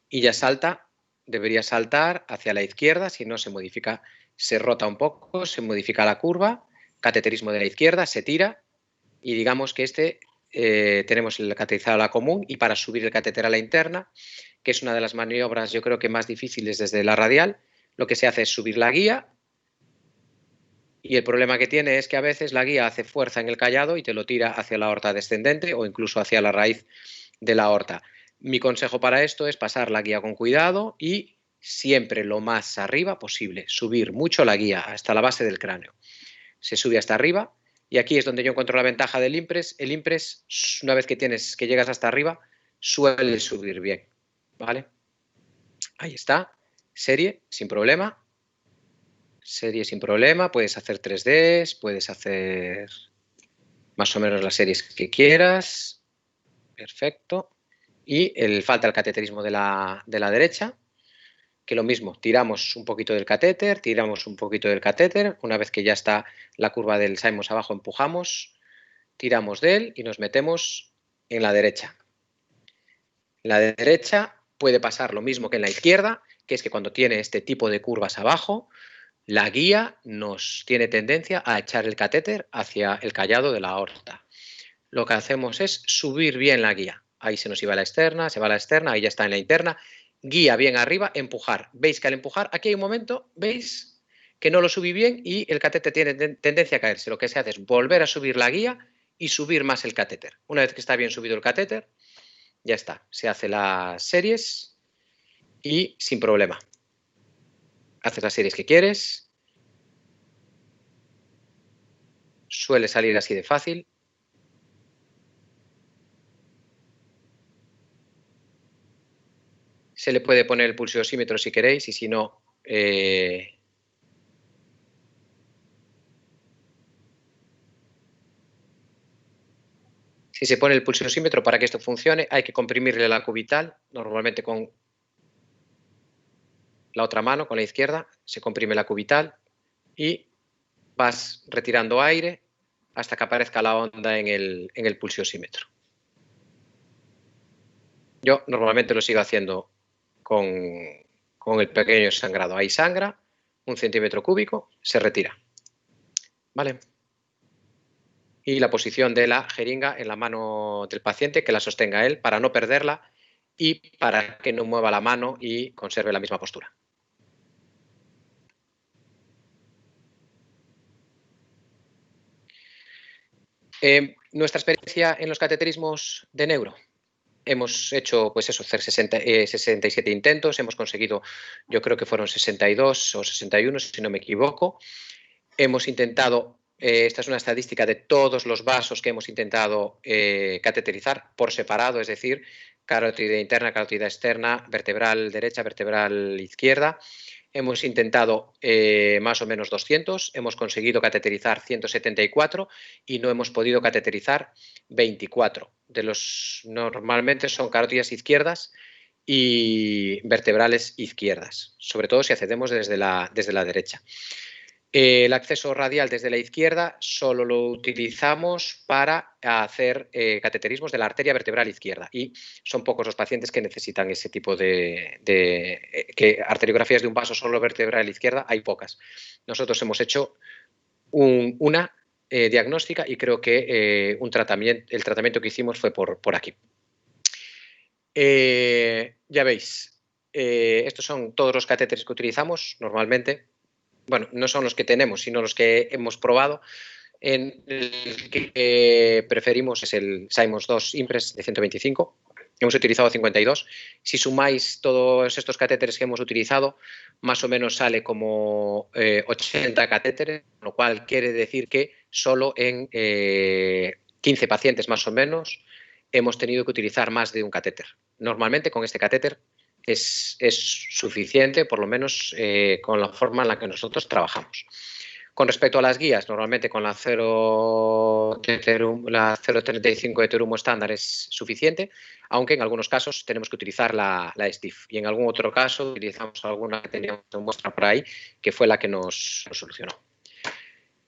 y ya salta, debería saltar hacia la izquierda, si no se modifica, se rota un poco, se modifica la curva, cateterismo de la izquierda, se tira y digamos que tenemos el cateterizado a la común y para subir el catéter a la interna, que es una de las maniobras yo creo que más difíciles desde la radial, lo que se hace es subir la guía. Y el problema que tiene es que a veces la guía hace fuerza en el callado y te lo tira hacia la aorta descendente o incluso hacia la raíz de la aorta. Mi consejo para esto es pasar la guía con cuidado y siempre lo más arriba posible, subir mucho la guía hasta la base del cráneo. Se sube hasta arriba y aquí es donde yo encuentro la ventaja del Impress. El Impress, una vez que llegas hasta arriba, suele subir bien, ¿vale? Ahí está, serie, sin problema. series sin problema, puedes hacer 3Ds, puedes hacer más o menos las series que quieras. Perfecto. Y falta el cateterismo de la derecha, que lo mismo, tiramos un poquito del catéter, tiramos un poquito del catéter, una vez que ya está la curva del Simons abajo, empujamos, tiramos de él y nos metemos en la derecha. En la derecha puede pasar lo mismo que en la izquierda, que es que cuando tiene este tipo de curvas abajo, la guía nos tiene tendencia a echar el catéter hacia el callado de la aorta. Lo que hacemos es subir bien la guía. Ahí se nos iba la externa, se va la externa, ahí ya está en la interna. Guía bien arriba, empujar. ¿Veis que al empujar, aquí hay un momento, veis que no lo subí bien y el catéter tiene tendencia a caerse? Lo que se hace es volver a subir la guía y subir más el catéter. Una vez que está bien subido el catéter, ya está. Se hace las series y sin problema. Haces las series que quieres. Suele salir así de fácil. Se le puede poner el pulsiosímetro si queréis y si no... Si se pone el pulsiosímetro, para que esto funcione hay que comprimirle la cubital, normalmente con la otra mano, con la izquierda, se comprime la cubital y vas retirando aire hasta que aparezca la onda en el pulsiosímetro. Yo normalmente lo sigo haciendo con el pequeño sangrado. Ahí sangra, 1 centímetro cúbico, se retira. ¿Vale? Y la posición de la jeringa en la mano del paciente, que la sostenga él para no perderla y para que no mueva la mano y conserve la misma postura. Nuestra experiencia en los cateterismos de neuro. Hemos hecho, pues eso, 67 intentos, hemos conseguido, yo creo que fueron 62 o 61, si no me equivoco. Hemos intentado, esta es una estadística de todos los vasos que hemos intentado cateterizar por separado, es decir, carótida interna, carótida externa, vertebral derecha, vertebral izquierda. Hemos intentado más o menos 200, hemos conseguido cateterizar 174 y no hemos podido cateterizar 24. Normalmente son carótidas izquierdas y vertebrales izquierdas, sobre todo si accedemos desde la derecha. El acceso radial desde la izquierda solo lo utilizamos para hacer cateterismos de la arteria vertebral izquierda y son pocos los pacientes que necesitan ese tipo de arteriografías de un vaso solo vertebral izquierda, hay pocas. Nosotros hemos hecho una diagnóstica y creo que el tratamiento que hicimos fue por aquí. Ya veis, estos son todos los catéteres que utilizamos normalmente. Bueno, no son los que tenemos, sino los que hemos probado. El que preferimos es el Simons 2 Impress de 125. Hemos utilizado 52. Si sumáis todos estos catéteres que hemos utilizado, más o menos sale como 80 catéteres, lo cual quiere decir que solo en 15 pacientes más o menos hemos tenido que utilizar más de un catéter. Normalmente con este catéter es suficiente, por lo menos con la forma en la que nosotros trabajamos. Con respecto a las guías, normalmente con la 0,35 de Terumo estándar es suficiente, aunque en algunos casos tenemos que utilizar la STIF y en algún otro caso utilizamos alguna que teníamos en muestra por ahí, que fue la que nos solucionó.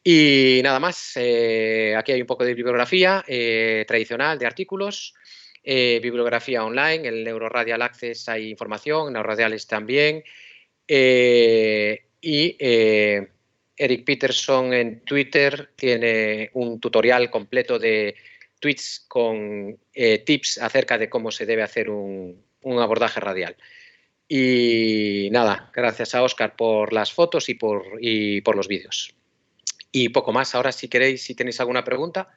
Y nada más, aquí hay un poco de bibliografía tradicional de artículos. Bibliografía online, en el Neuroradial Access hay información, en Neuroradiales también. Eric Peterson en Twitter tiene un tutorial completo de tweets con tips acerca de cómo se debe hacer un abordaje radial. Y nada, gracias a Óscar por las fotos y por los vídeos. Y poco más. Ahora, si queréis, si tenéis alguna pregunta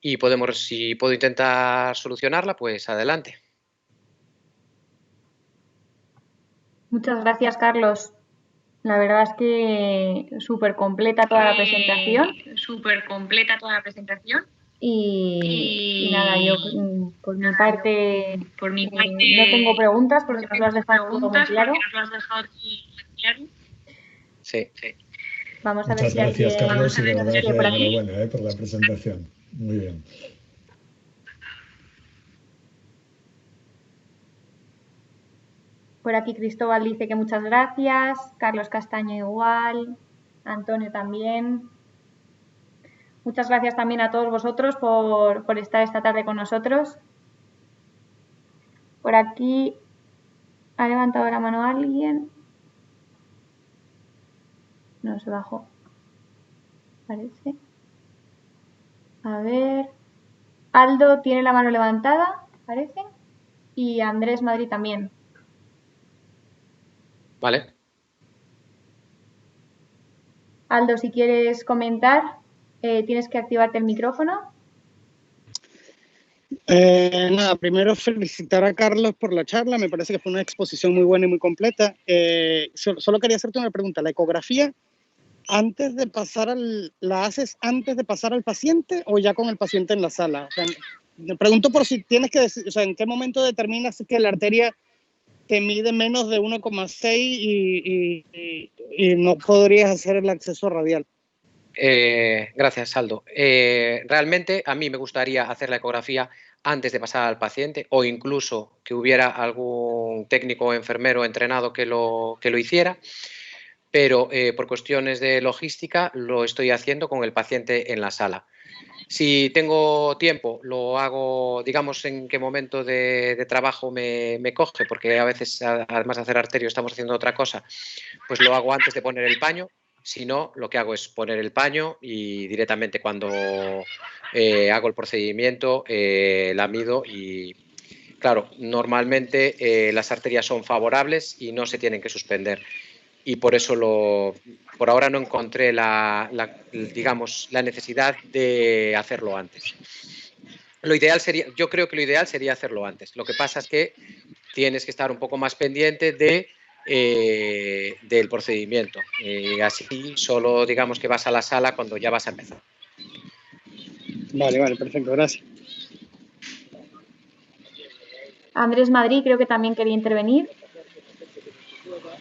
y si puedo intentar solucionarla, pues adelante. Muchas gracias, Carlos. La verdad es que súper completa toda la presentación. Y nada, yo por mi parte no tengo preguntas porque nos lo has dejado todo muy claro. Sí. Vamos a ver Muchas si gracias, alguien Carlos, y de verdad que por aquí. enhorabuena por la presentación. Muy bien. Por aquí Cristóbal dice que muchas gracias, Carlos Castaño igual, Antonio también. Muchas gracias también a todos vosotros por estar esta tarde con nosotros. Por aquí ha levantado la mano alguien. No, se bajó. Parece. A ver. Aldo tiene la mano levantada, parece. Y Andrés Madrid también. Vale. Aldo, si quieres comentar, tienes que activarte el micrófono. Nada, primero felicitar a Carlos por la charla, me parece que fue una exposición muy buena y muy completa. Solo quería hacerte una pregunta, ¿la ecografía antes de pasar la haces antes de pasar al paciente o ya con el paciente en la sala? O sea, me pregunto por si tienes que decir, o sea, ¿en qué momento determinas que la arteria te mide menos de 1,6 y no podrías hacer el acceso radial? Gracias, Aldo. Realmente a mí me gustaría hacer la ecografía antes de pasar al paciente o incluso que hubiera algún técnico o enfermero entrenado que lo hiciera, pero por cuestiones de logística lo estoy haciendo con el paciente en la sala. Si tengo tiempo, lo hago, digamos, en qué momento de trabajo me coge, porque a veces, además de hacer arterio, estamos haciendo otra cosa, pues lo hago antes de poner el paño. Si no, lo que hago es poner el paño y directamente cuando hago el procedimiento la mido y, claro, normalmente las arterias son favorables y no se tienen que suspender. Y por eso por ahora no encontré digamos, la necesidad de hacerlo antes. Yo creo que lo ideal sería hacerlo antes. Lo que pasa es que tienes que estar un poco más pendiente del procedimiento. Así solo digamos que vas a la sala cuando ya vas a empezar. Vale, perfecto, gracias. Andrés Madrid creo que también quería intervenir.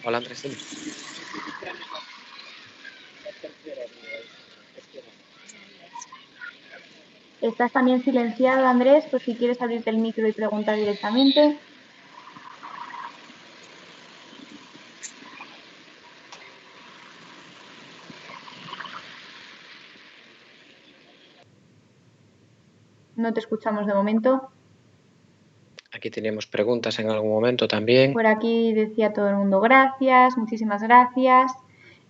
Hola, Andrés. Estás también silenciado, Andrés, por si quieres abrirte el micro y preguntar directamente. No te escuchamos de momento. Aquí teníamos preguntas en algún momento también. Por aquí decía todo el mundo gracias, muchísimas gracias.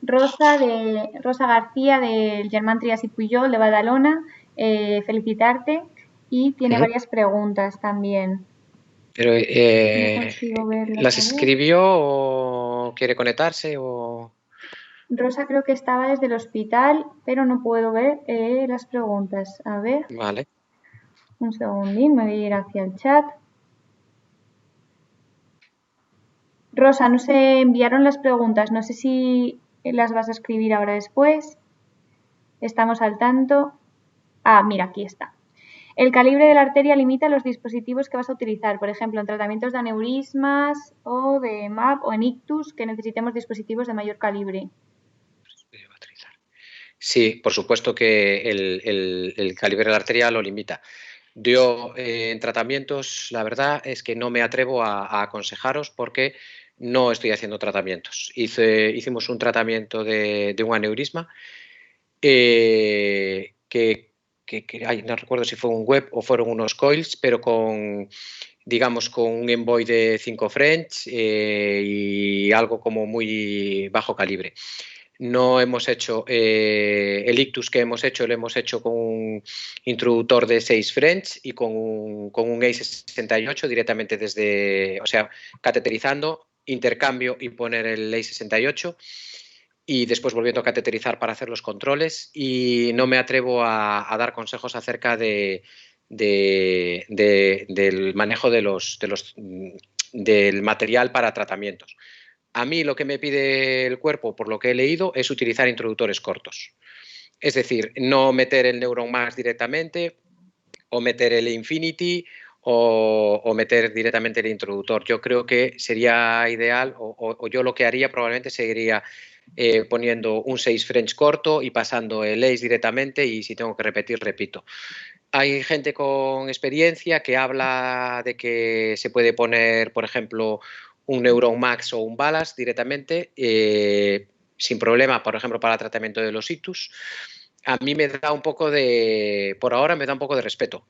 Rosa García del Germán Trias y Puyol de Badalona, felicitarte y tiene varias preguntas también. Pero, No consigo verlas. ¿las escribió o quiere conectarse? Rosa creo que estaba desde el hospital, pero no puedo ver las preguntas. A ver. Vale. Un segundín, me voy a ir hacia el chat. Rosa, no se enviaron las preguntas, no sé si las vas a escribir ahora después. Estamos al tanto. Ah, mira, aquí está. El calibre de la arteria limita los dispositivos que vas a utilizar, por ejemplo, en tratamientos de aneurismas o de MAP o en ictus, que necesitemos dispositivos de mayor calibre. Sí, por supuesto que el calibre de la arteria lo limita. Yo en tratamientos, la verdad es que no me atrevo a aconsejaros porque no estoy haciendo tratamientos. Hicimos un tratamiento de un aneurisma no recuerdo si fue un web o fueron unos coils, pero digamos, con un envoy de 5 French y algo como muy bajo calibre. No hemos hecho, el ictus que hemos hecho, lo hemos hecho con un introductor de 6 French y con un EI68 directamente o sea, cateterizando, intercambio y poner el EI68 y después volviendo a cateterizar para hacer los controles y no me atrevo a dar consejos acerca del manejo del material para tratamientos. A mí lo que me pide el cuerpo, por lo que he leído, es utilizar introductores cortos. Es decir, no meter el Neuron Max directamente o meter el Infinity o meter directamente el introductor. Yo creo que sería ideal o yo lo que haría probablemente sería poniendo un 6 French corto y pasando el ace directamente, y si tengo que repetir, repito. Hay gente con experiencia que habla de que se puede poner, por ejemplo, un Neuron Max o un Ballast directamente, sin problema, por ejemplo, para el tratamiento de los ictus. A mí me da un poco de, por ahora me da un poco de respeto.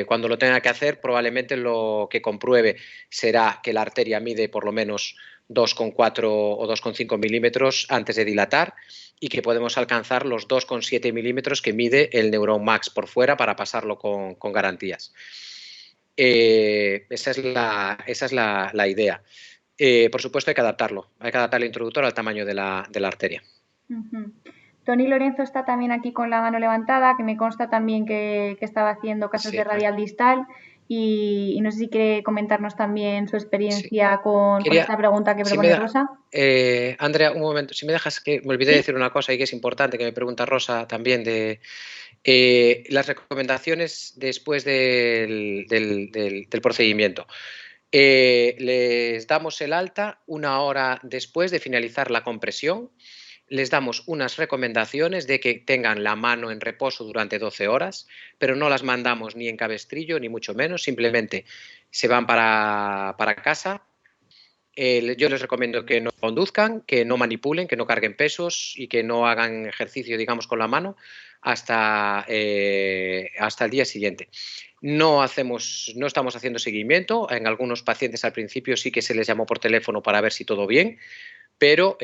Cuando lo tenga que hacer, probablemente lo que compruebe será que la arteria mide por lo menos 2,4 o 2,5 milímetros antes de dilatar, y que podemos alcanzar los 2,7 milímetros que mide el Neuron Max por fuera para pasarlo con garantías. Esa es la idea. Por supuesto, hay que adaptarlo. Hay que adaptar el introductor al tamaño de la arteria. Tony Lorenzo está también aquí con la mano levantada, que me consta también que estaba haciendo casos de radial distal, y no sé si quiere comentarnos también su experiencia con esta pregunta que propone Rosa. Andrea, un momento, si me dejas, que me olvidé de decir una cosa y que es importante, que me pregunta Rosa también, de las recomendaciones después del procedimiento. Les damos el alta 1 hora después de finalizar la compresión. Les damos unas recomendaciones de que tengan la mano en reposo durante 12 horas, pero no las mandamos ni en cabestrillo, ni mucho menos, simplemente se van para casa. Yo les recomiendo que no conduzcan, que no manipulen, que no carguen pesos y que no hagan ejercicio, digamos, con la mano hasta el día siguiente. No estamos haciendo seguimiento. En algunos pacientes al principio sí que se les llamó por teléfono para ver si todo bien, pero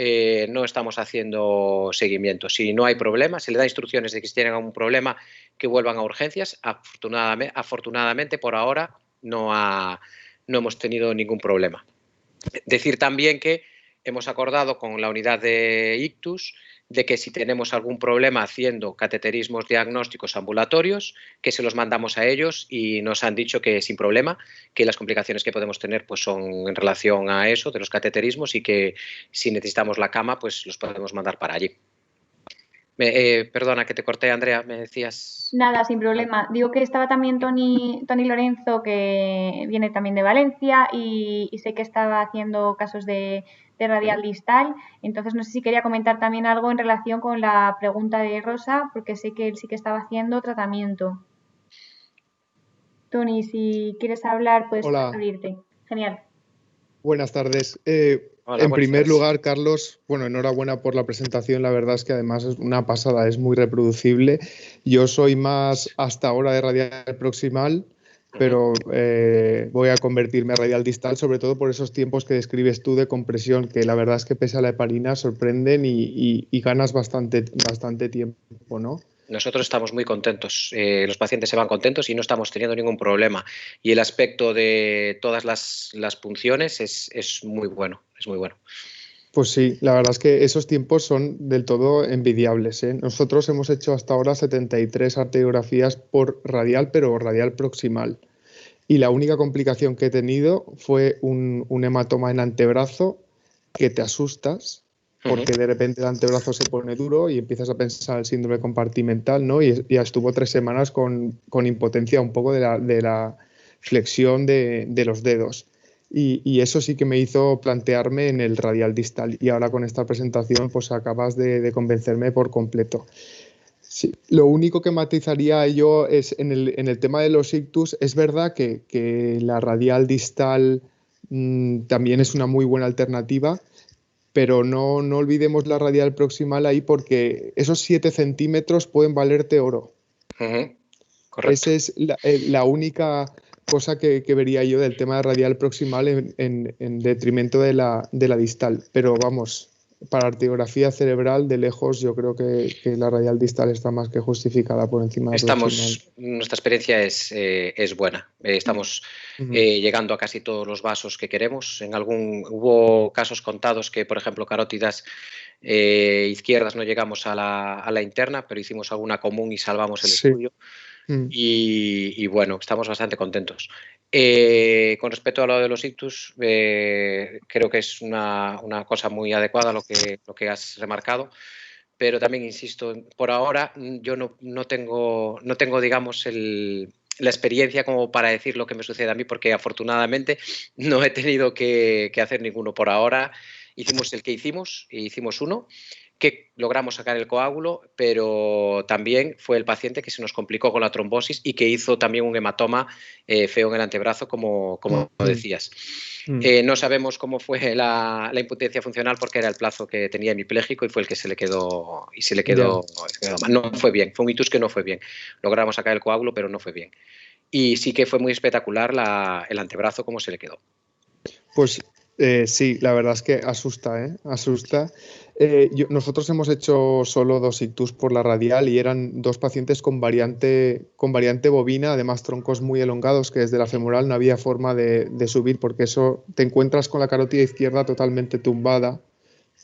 no estamos haciendo seguimiento. Si no hay problema, se le da instrucciones de que si tienen algún problema que vuelvan a urgencias. Afortunadamente por ahora no hemos tenido ningún problema. Decir también que hemos acordado con la unidad de ictus de que si tenemos algún problema haciendo cateterismos diagnósticos ambulatorios, que se los mandamos a ellos, y nos han dicho que sin problema, que las complicaciones que podemos tener pues son en relación a eso, de los cateterismos, y que si necesitamos la cama, pues los podemos mandar para allí. Perdona que te corté, Andrea, me decías. Nada, sin problema. Digo que estaba también Tony Lorenzo, que viene también de Valencia, y sé que estaba haciendo casos de radial distal. Entonces, no sé si quería comentar también algo en relación con la pregunta de Rosa, porque sé que él sí que estaba haciendo tratamiento. Tony, si quieres hablar, puedes abrirte. Genial. Buenas tardes. Hola, en primer lugar, Carlos, bueno, enhorabuena por la presentación. La verdad es que además es una pasada, es muy reproducible. Yo soy más hasta ahora de radial proximal, pero voy a convertirme a radial distal, sobre todo por esos tiempos que describes tú de compresión, que la verdad es que pese a la heparina sorprenden y ganas bastante tiempo, ¿no? Nosotros estamos muy contentos, los pacientes se van contentos y no estamos teniendo ningún problema. Y el aspecto de todas las punciones es muy bueno, es muy bueno. Pues sí, la verdad es que esos tiempos son del todo envidiables, ¿eh? Nosotros hemos hecho hasta ahora 73 arteriografías por radial, pero radial proximal. Y la única complicación que he tenido fue un hematoma en antebrazo, que te asustas, porque de repente el antebrazo se pone duro y empiezas a pensar el síndrome compartimental, ¿no? Y ya estuvo 3 semanas con impotencia un poco de la flexión de los dedos. Y eso sí que me hizo plantearme en el radial distal. Y ahora con esta presentación pues acabas de convencerme por completo. Sí, lo único que matizaría yo es en el tema de los ictus. Es verdad que la radial distal también es una muy buena alternativa, pero no olvidemos la radial proximal ahí, porque esos 7 centímetros pueden valerte oro. Correcto. Esa es la única cosa que vería yo del tema de radial proximal en detrimento de la distal. Pero vamos, para arteriografía cerebral de lejos yo creo que la radial distal está más que justificada por encima de la proximal. Nuestra experiencia es buena. Estamos llegando a casi todos los vasos que queremos. Hubo casos contados que, por ejemplo, carótidas izquierdas no llegamos a la interna, pero hicimos alguna común y salvamos el estudio. Y bueno, estamos bastante contentos. Con respecto a lo de los ictus, creo que es una cosa muy adecuada lo que has remarcado, pero también insisto, por ahora yo no tengo digamos, la experiencia como para decir lo que me sucede a mí, porque afortunadamente no he tenido que hacer ninguno por ahora. hicimos el que hicimos uno, que logramos sacar el coágulo, pero también fue el paciente que se nos complicó con la trombosis y que hizo también un hematoma feo en el antebrazo, como decías. No sabemos cómo fue la impotencia funcional porque era el plazo que tenía hemipléjico y fue el que se le quedó mal. No fue bien, fue un ictus que no fue bien. Logramos sacar el coágulo, pero no fue bien. Y sí que fue muy espectacular el antebrazo, cómo se le quedó. Pues sí, la verdad es que asusta, ¿eh? Asusta. Nosotros hemos hecho solo 2 ictus por la radial y eran 2 pacientes con variante bovina, además troncos muy elongados, que desde la femoral no había forma de subir, porque eso te encuentras con la carótida izquierda totalmente tumbada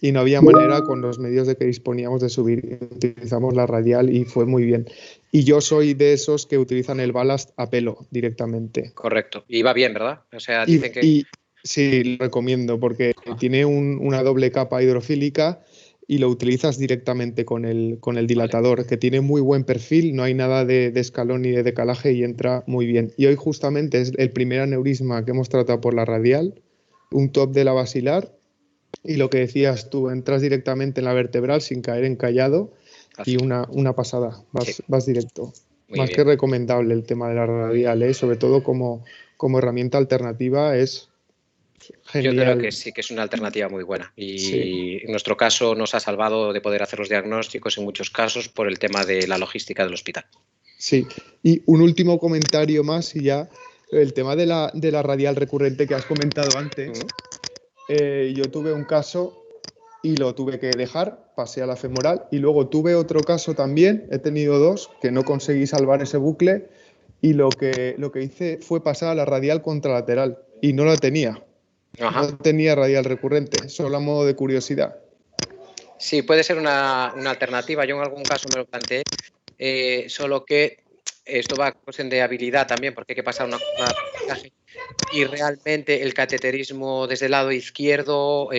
y no había manera con los medios de que disponíamos de subir. Utilizamos la radial y fue muy bien. Y yo soy de esos que utilizan el ballast a pelo directamente. Correcto. Y va bien, ¿verdad? O sea, dicen que... Sí, lo recomiendo porque tiene una doble capa hidrofílica y lo utilizas directamente con el dilatador, que tiene muy buen perfil, no hay nada de escalón ni de decalaje y entra muy bien. Y hoy justamente es el primer aneurisma que hemos tratado por la radial, un top de la basilar y lo que decías tú, entras directamente en la vertebral sin caer encallado y una pasada, vas directo. Muy Más bien. que recomendable el tema de la radial, ¿eh? Sobre todo como herramienta alternativa es... Genial. Yo creo que sí que es una alternativa muy buena y sí. En nuestro caso nos ha salvado de poder hacer los diagnósticos en muchos casos por el tema de la logística del hospital. Sí, y un último comentario más y ya el tema de la radial recurrente que has comentado antes. Yo tuve un caso y lo tuve que dejar, pasé a la femoral y luego tuve otro caso también, he tenido 2 que no conseguí salvar ese bucle y lo que hice fue pasar a la radial contralateral y no la tenía. Ajá. No tenía radial recurrente, solo a modo de curiosidad. Sí, puede ser una alternativa. Yo en algún caso me lo planteé, solo que esto va a cuestión de habilidad también, porque hay que pasar una y realmente el cateterismo desde el lado izquierdo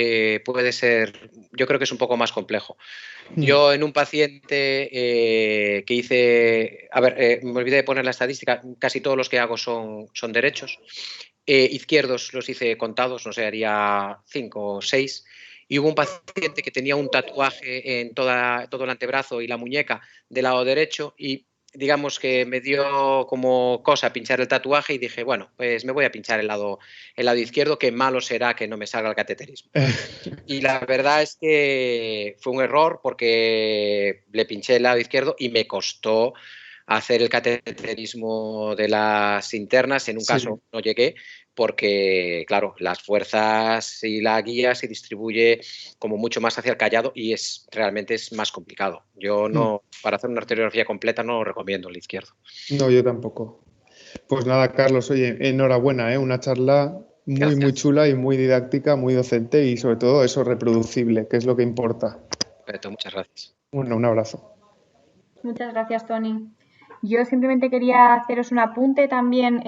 puede ser, yo creo que es un poco más complejo. Yo en un paciente que hice, me olvidé de poner la estadística, casi todos los que hago son derechos. Izquierdos los hice contados, no sé, haría 5 o 6. Y hubo un paciente que tenía un tatuaje en todo el antebrazo y la muñeca del lado derecho y digamos que me dio como cosa pinchar el tatuaje y dije, bueno, pues me voy a pinchar el lado izquierdo, que malo será que no me salga el cateterismo. Y la verdad es que fue un error porque le pinché el lado izquierdo y me costó hacer el cateterismo de las internas. En un caso no llegué porque, claro, las fuerzas y la guía se distribuye como mucho más hacia el callado y realmente es más complicado. Yo no, para hacer una arteriografía completa no lo recomiendo el izquierdo. No, yo tampoco. Pues nada, Carlos, oye, enhorabuena, ¿eh? Una charla muy chula y muy didáctica, muy docente y sobre todo eso, reproducible, que es lo que importa. Perfecto, muchas gracias. Bueno, un abrazo. Muchas gracias, Tony. Yo simplemente quería haceros un apunte también,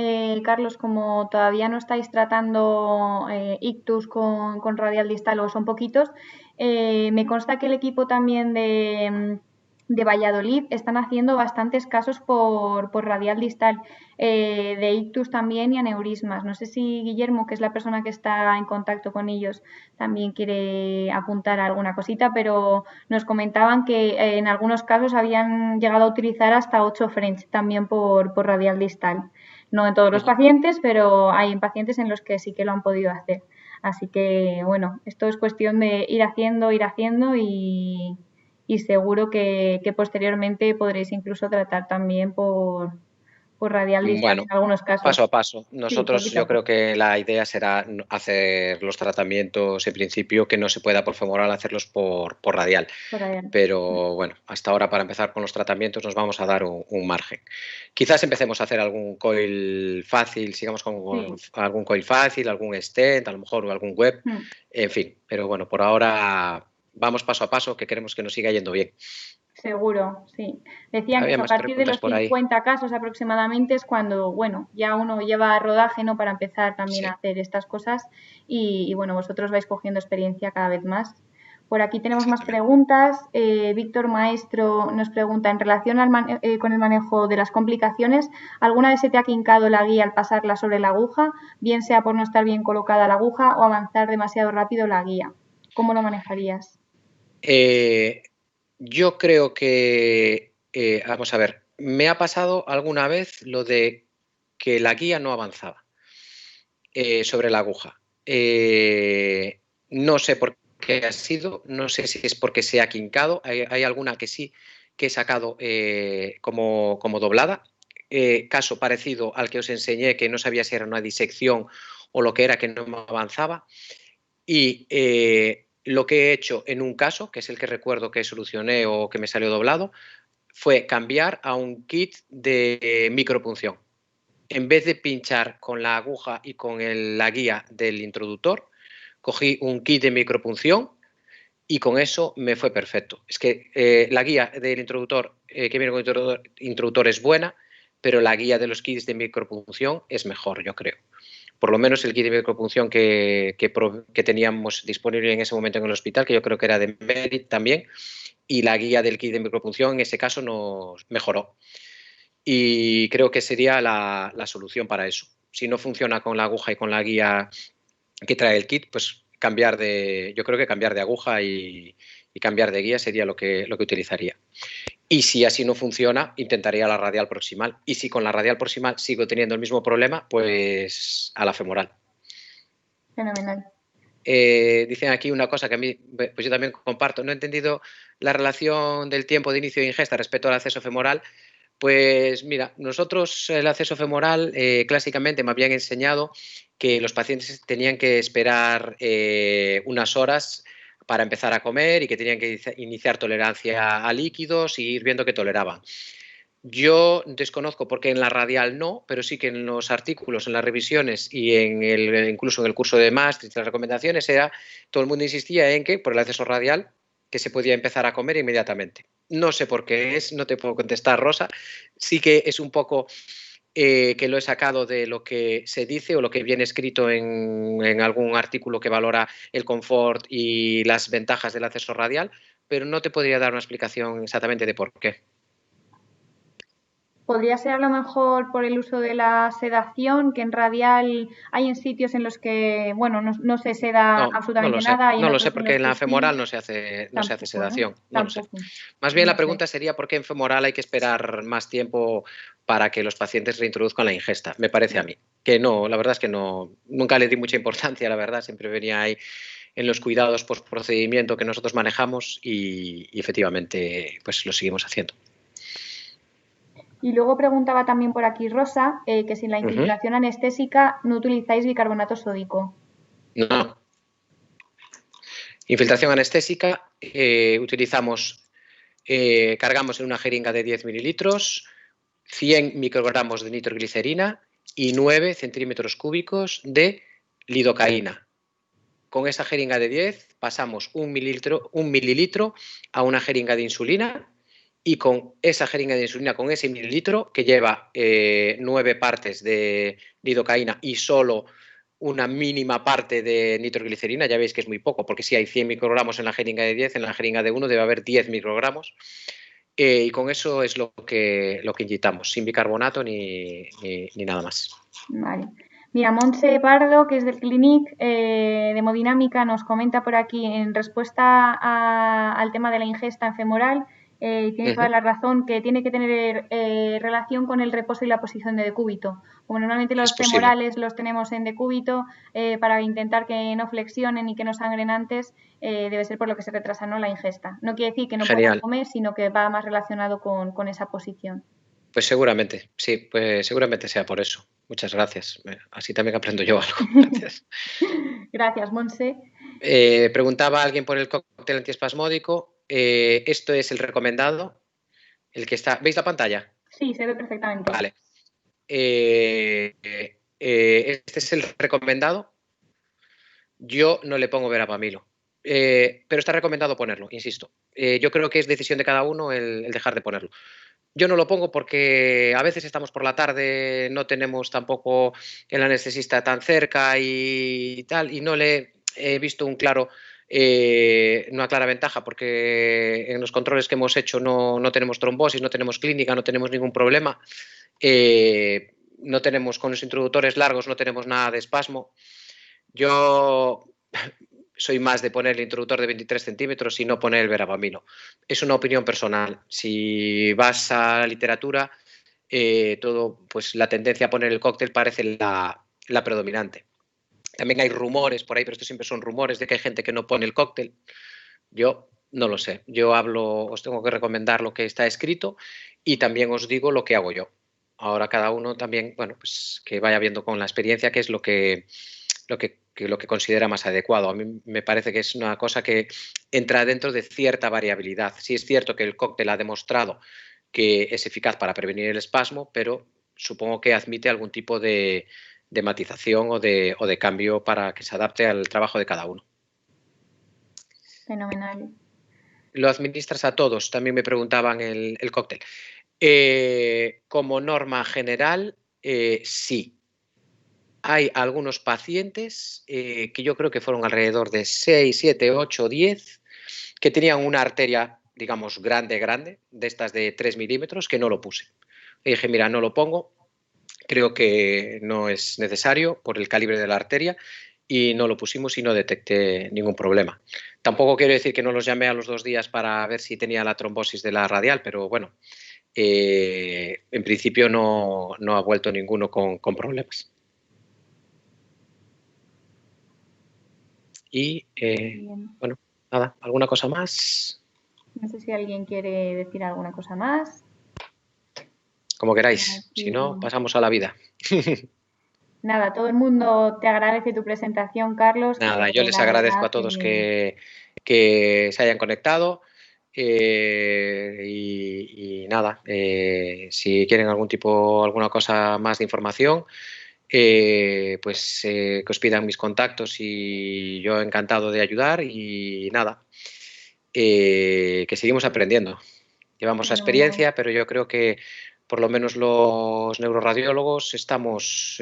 Carlos, como todavía no estáis tratando ictus con radial distal o son poquitos, me consta que el equipo también de Valladolid están haciendo bastantes casos por radial distal, de ictus también y aneurismas. No sé si Guillermo, que es la persona que está en contacto con ellos, también quiere apuntar alguna cosita, pero nos comentaban que en algunos casos habían llegado a utilizar hasta 8 French también por radial distal. No en todos los pacientes, pero hay pacientes en los que sí que lo han podido hacer. Así que, bueno, esto es cuestión de ir haciendo y seguro que posteriormente podréis incluso tratar también por radial distal en algunos casos. Paso a paso. Nosotros sí, yo creo que la idea será hacer los tratamientos en principio que no se pueda por femoral hacerlos por radial. Pero bueno, hasta ahora para empezar con los tratamientos nos vamos a dar un margen. Quizás empecemos a hacer algún coil fácil, sigamos con algún coil fácil, algún stent, a lo mejor o algún web, en fin. Pero bueno, por ahora vamos paso a paso que queremos que nos siga yendo bien. Seguro, sí. Decían que a partir de los 50 casos aproximadamente es cuando, bueno, ya uno lleva rodaje, ¿no? Para empezar también a hacer estas cosas y bueno, vosotros vais cogiendo experiencia cada vez más. Por aquí tenemos más preguntas. Víctor Maestro nos pregunta, en relación con el manejo de las complicaciones, ¿alguna vez se te ha quincado la guía al pasarla sobre la aguja, bien sea por no estar bien colocada la aguja o avanzar demasiado rápido la guía? ¿Cómo lo manejarías? Yo creo que, vamos a ver, me ha pasado alguna vez lo de que la guía no avanzaba sobre la aguja. No sé por qué ha sido, no sé si es porque se ha quincado, hay alguna que sí que he sacado como doblada. Caso parecido al que os enseñé, que no sabía si era una disección o lo que era, que no me avanzaba. Y lo que he hecho en un caso, que es el que recuerdo que solucioné o que me salió doblado, fue cambiar a un kit de micropunción. En vez de pinchar con la aguja y con la guía del introductor, cogí un kit de micropunción y con eso me fue perfecto. Es que la guía del introductor, que viene con el introductor, es buena, pero la guía de los kits de micropunción es mejor, yo creo. Por lo menos el kit de micropunción que teníamos disponible en ese momento en el hospital, que yo creo que era de Merit también, y la guía del kit de micropunción en ese caso nos mejoró. Y creo que sería la solución para eso. Si no funciona con la aguja y con la guía que trae el kit, pues yo creo que cambiar de aguja y cambiar de guía sería lo que utilizaría. Y si así no funciona, intentaría la radial proximal. Y si con la radial proximal sigo teniendo el mismo problema, pues a la femoral. Fenomenal. Dicen aquí una cosa que a mí, pues yo también comparto. No he entendido la relación del tiempo de inicio de ingesta respecto al acceso femoral. Pues mira, nosotros el acceso femoral clásicamente me habían enseñado que los pacientes tenían que esperar unas horas para empezar a comer y que tenían que iniciar tolerancia a líquidos y ir viendo que toleraban. Yo desconozco porque en la radial no, pero sí que en los artículos, en las revisiones y incluso en el curso de Maastricht, las recomendaciones todo el mundo insistía en que por el acceso radial que se podía empezar a comer inmediatamente. No sé por qué es, no te puedo contestar, Rosa. Sí que es un poco que lo he sacado de lo que se dice o lo que viene escrito en algún artículo que valora el confort y las ventajas del acceso radial, pero no te podría dar una explicación exactamente de por qué. Podría ser a lo mejor por el uso de la sedación, que en radial hay en sitios en los que, bueno, no se seda absolutamente nada. No lo sé porque en la femoral no se hace sedación. No lo sé. Más bien la pregunta sería por qué en femoral hay que esperar más tiempo para que los pacientes reintroduzcan la ingesta. Me parece a mí. Que no, la verdad es que no, nunca le di mucha importancia, la verdad. Siempre venía ahí en los cuidados post procedimiento que nosotros manejamos y efectivamente pues lo seguimos haciendo. Y luego preguntaba también por aquí Rosa que si en la infiltración anestésica no utilizáis bicarbonato sódico. No. Infiltración anestésica, cargamos en una jeringa de 10 mililitros, 100 microgramos de nitroglicerina y 9 centímetros cúbicos de lidocaína. Con esa jeringa de 10 pasamos un mililitro a una jeringa de insulina. Y con esa jeringa de insulina, con ese mililitro que lleva 9 partes de lidocaína y solo una mínima parte de nitroglicerina, ya veis que es muy poco, porque si hay 100 microgramos en la jeringa de 10, en la jeringa de 1 debe haber 10 microgramos. Y con eso es lo que inyectamos, sin bicarbonato ni nada más. Vale. Mira, Montse Pardo, que es del Clinic de hemodinámica, nos comenta por aquí en respuesta al tema de la ingesta en femoral. Tiene toda la razón, que tiene que tener relación con el reposo y la posición de decúbito. Como normalmente los femorales los tenemos en decúbito, para intentar que no flexionen y que no sangren antes, debe ser por lo que se retrasa, ¿no?, la ingesta. No quiere decir que no puedan comer, sino que va más relacionado con esa posición. Pues seguramente, sí, pues seguramente sea por eso. Muchas gracias. Así también aprendo yo algo. Gracias. Gracias, Monse. Preguntaba alguien por el cóctel antiespasmódico. Esto es el recomendado, el que está. ¿Veis la pantalla? Sí, se ve perfectamente. Vale. Este es el recomendado. Yo no le pongo verapamilo, pero está recomendado ponerlo, insisto. Yo creo que es decisión de cada uno el dejar de ponerlo. Yo no lo pongo porque a veces estamos por la tarde, no tenemos tampoco el anestesista tan cerca y tal, y no le he visto una clara ventaja, porque en los controles que hemos hecho no tenemos trombosis, no tenemos clínica, no tenemos ningún problema. No tenemos, con los introductores largos, no tenemos nada de espasmo. Yo soy más de poner el introductor de 23 centímetros y no poner el verapamilo. Es una opinión personal. Si vas a la literatura, pues la tendencia a poner el cóctel parece la predominante. También hay rumores por ahí, pero estos siempre son rumores de que hay gente que no pone el cóctel. Yo no lo sé. Yo os tengo que recomendar lo que está escrito y también os digo lo que hago yo. Ahora cada uno también, bueno, pues que vaya viendo con la experiencia qué es lo que considera más adecuado. A mí me parece que es una cosa que entra dentro de cierta variabilidad. Sí es cierto que el cóctel ha demostrado que es eficaz para prevenir el espasmo, pero supongo que admite algún tipo de matización o de cambio para que se adapte al trabajo de cada uno. Fenomenal. ¿Lo administras a todos? También me preguntaban el cóctel. Como norma general, sí. Hay algunos pacientes que yo creo que fueron alrededor de 6, 7, 8, 10, que tenían una arteria, digamos, grande, de estas de 3 milímetros, que no lo puse. Y dije, mira, no lo pongo, creo que no es necesario por el calibre de la arteria, y no lo pusimos y no detecté ningún problema. Tampoco quiero decir que no los llamé a los 2 días para ver si tenía la trombosis de la radial, pero bueno, en principio no ha vuelto ninguno con problemas. Y bueno, nada, ¿alguna cosa más? No sé si alguien quiere decir alguna cosa más. Como queráis, si no, pasamos a la vida. Nada, todo el mundo te agradece tu presentación, Carlos. Nada, yo les agradezco a todos que se hayan conectado y nada, si quieren alguna cosa más de información, pues que os pidan mis contactos y yo encantado de ayudar y nada, que seguimos aprendiendo. Llevamos la experiencia, pero yo creo que por lo menos los neuroradiólogos estamos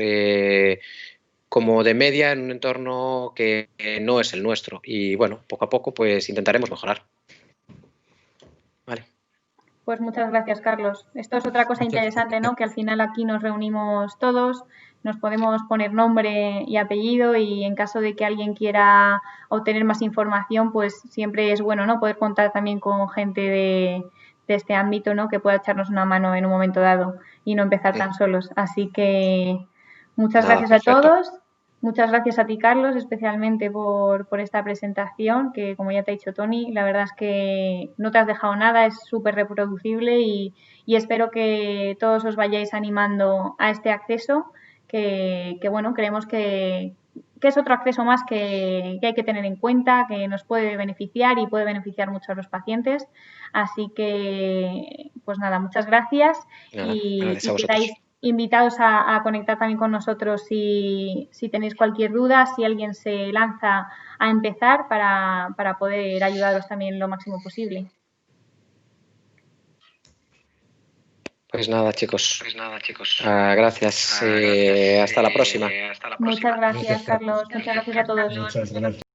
como de media en un entorno que no es el nuestro y bueno, poco a poco pues intentaremos mejorar. Vale. Pues muchas gracias, Carlos. Esto es otra cosa interesante, ¿no? Que al final aquí nos reunimos todos, nos podemos poner nombre y apellido y en caso de que alguien quiera obtener más información, pues siempre es bueno, ¿no? Poder contar también con gente de este ámbito, ¿no? Que pueda echarnos una mano en un momento dado y no empezar tan solos. Así que muchas gracias a todos. Muchas gracias a ti, Carlos, especialmente por esta presentación, que como ya te ha dicho Tony, la verdad es que no te has dejado nada, es súper reproducible y espero que todos os vayáis animando a este acceso, que bueno, creemos que es otro acceso más que hay que tener en cuenta, que nos puede beneficiar y puede beneficiar mucho a los pacientes. Así que, pues nada, muchas gracias y quedáis invitados a conectar también con nosotros si tenéis cualquier duda, si alguien se lanza a empezar para poder ayudaros también lo máximo posible. Pues nada, chicos. Gracias. Hasta la próxima. Muchas gracias, Carlos. Muchas gracias a todos. Muchas gracias.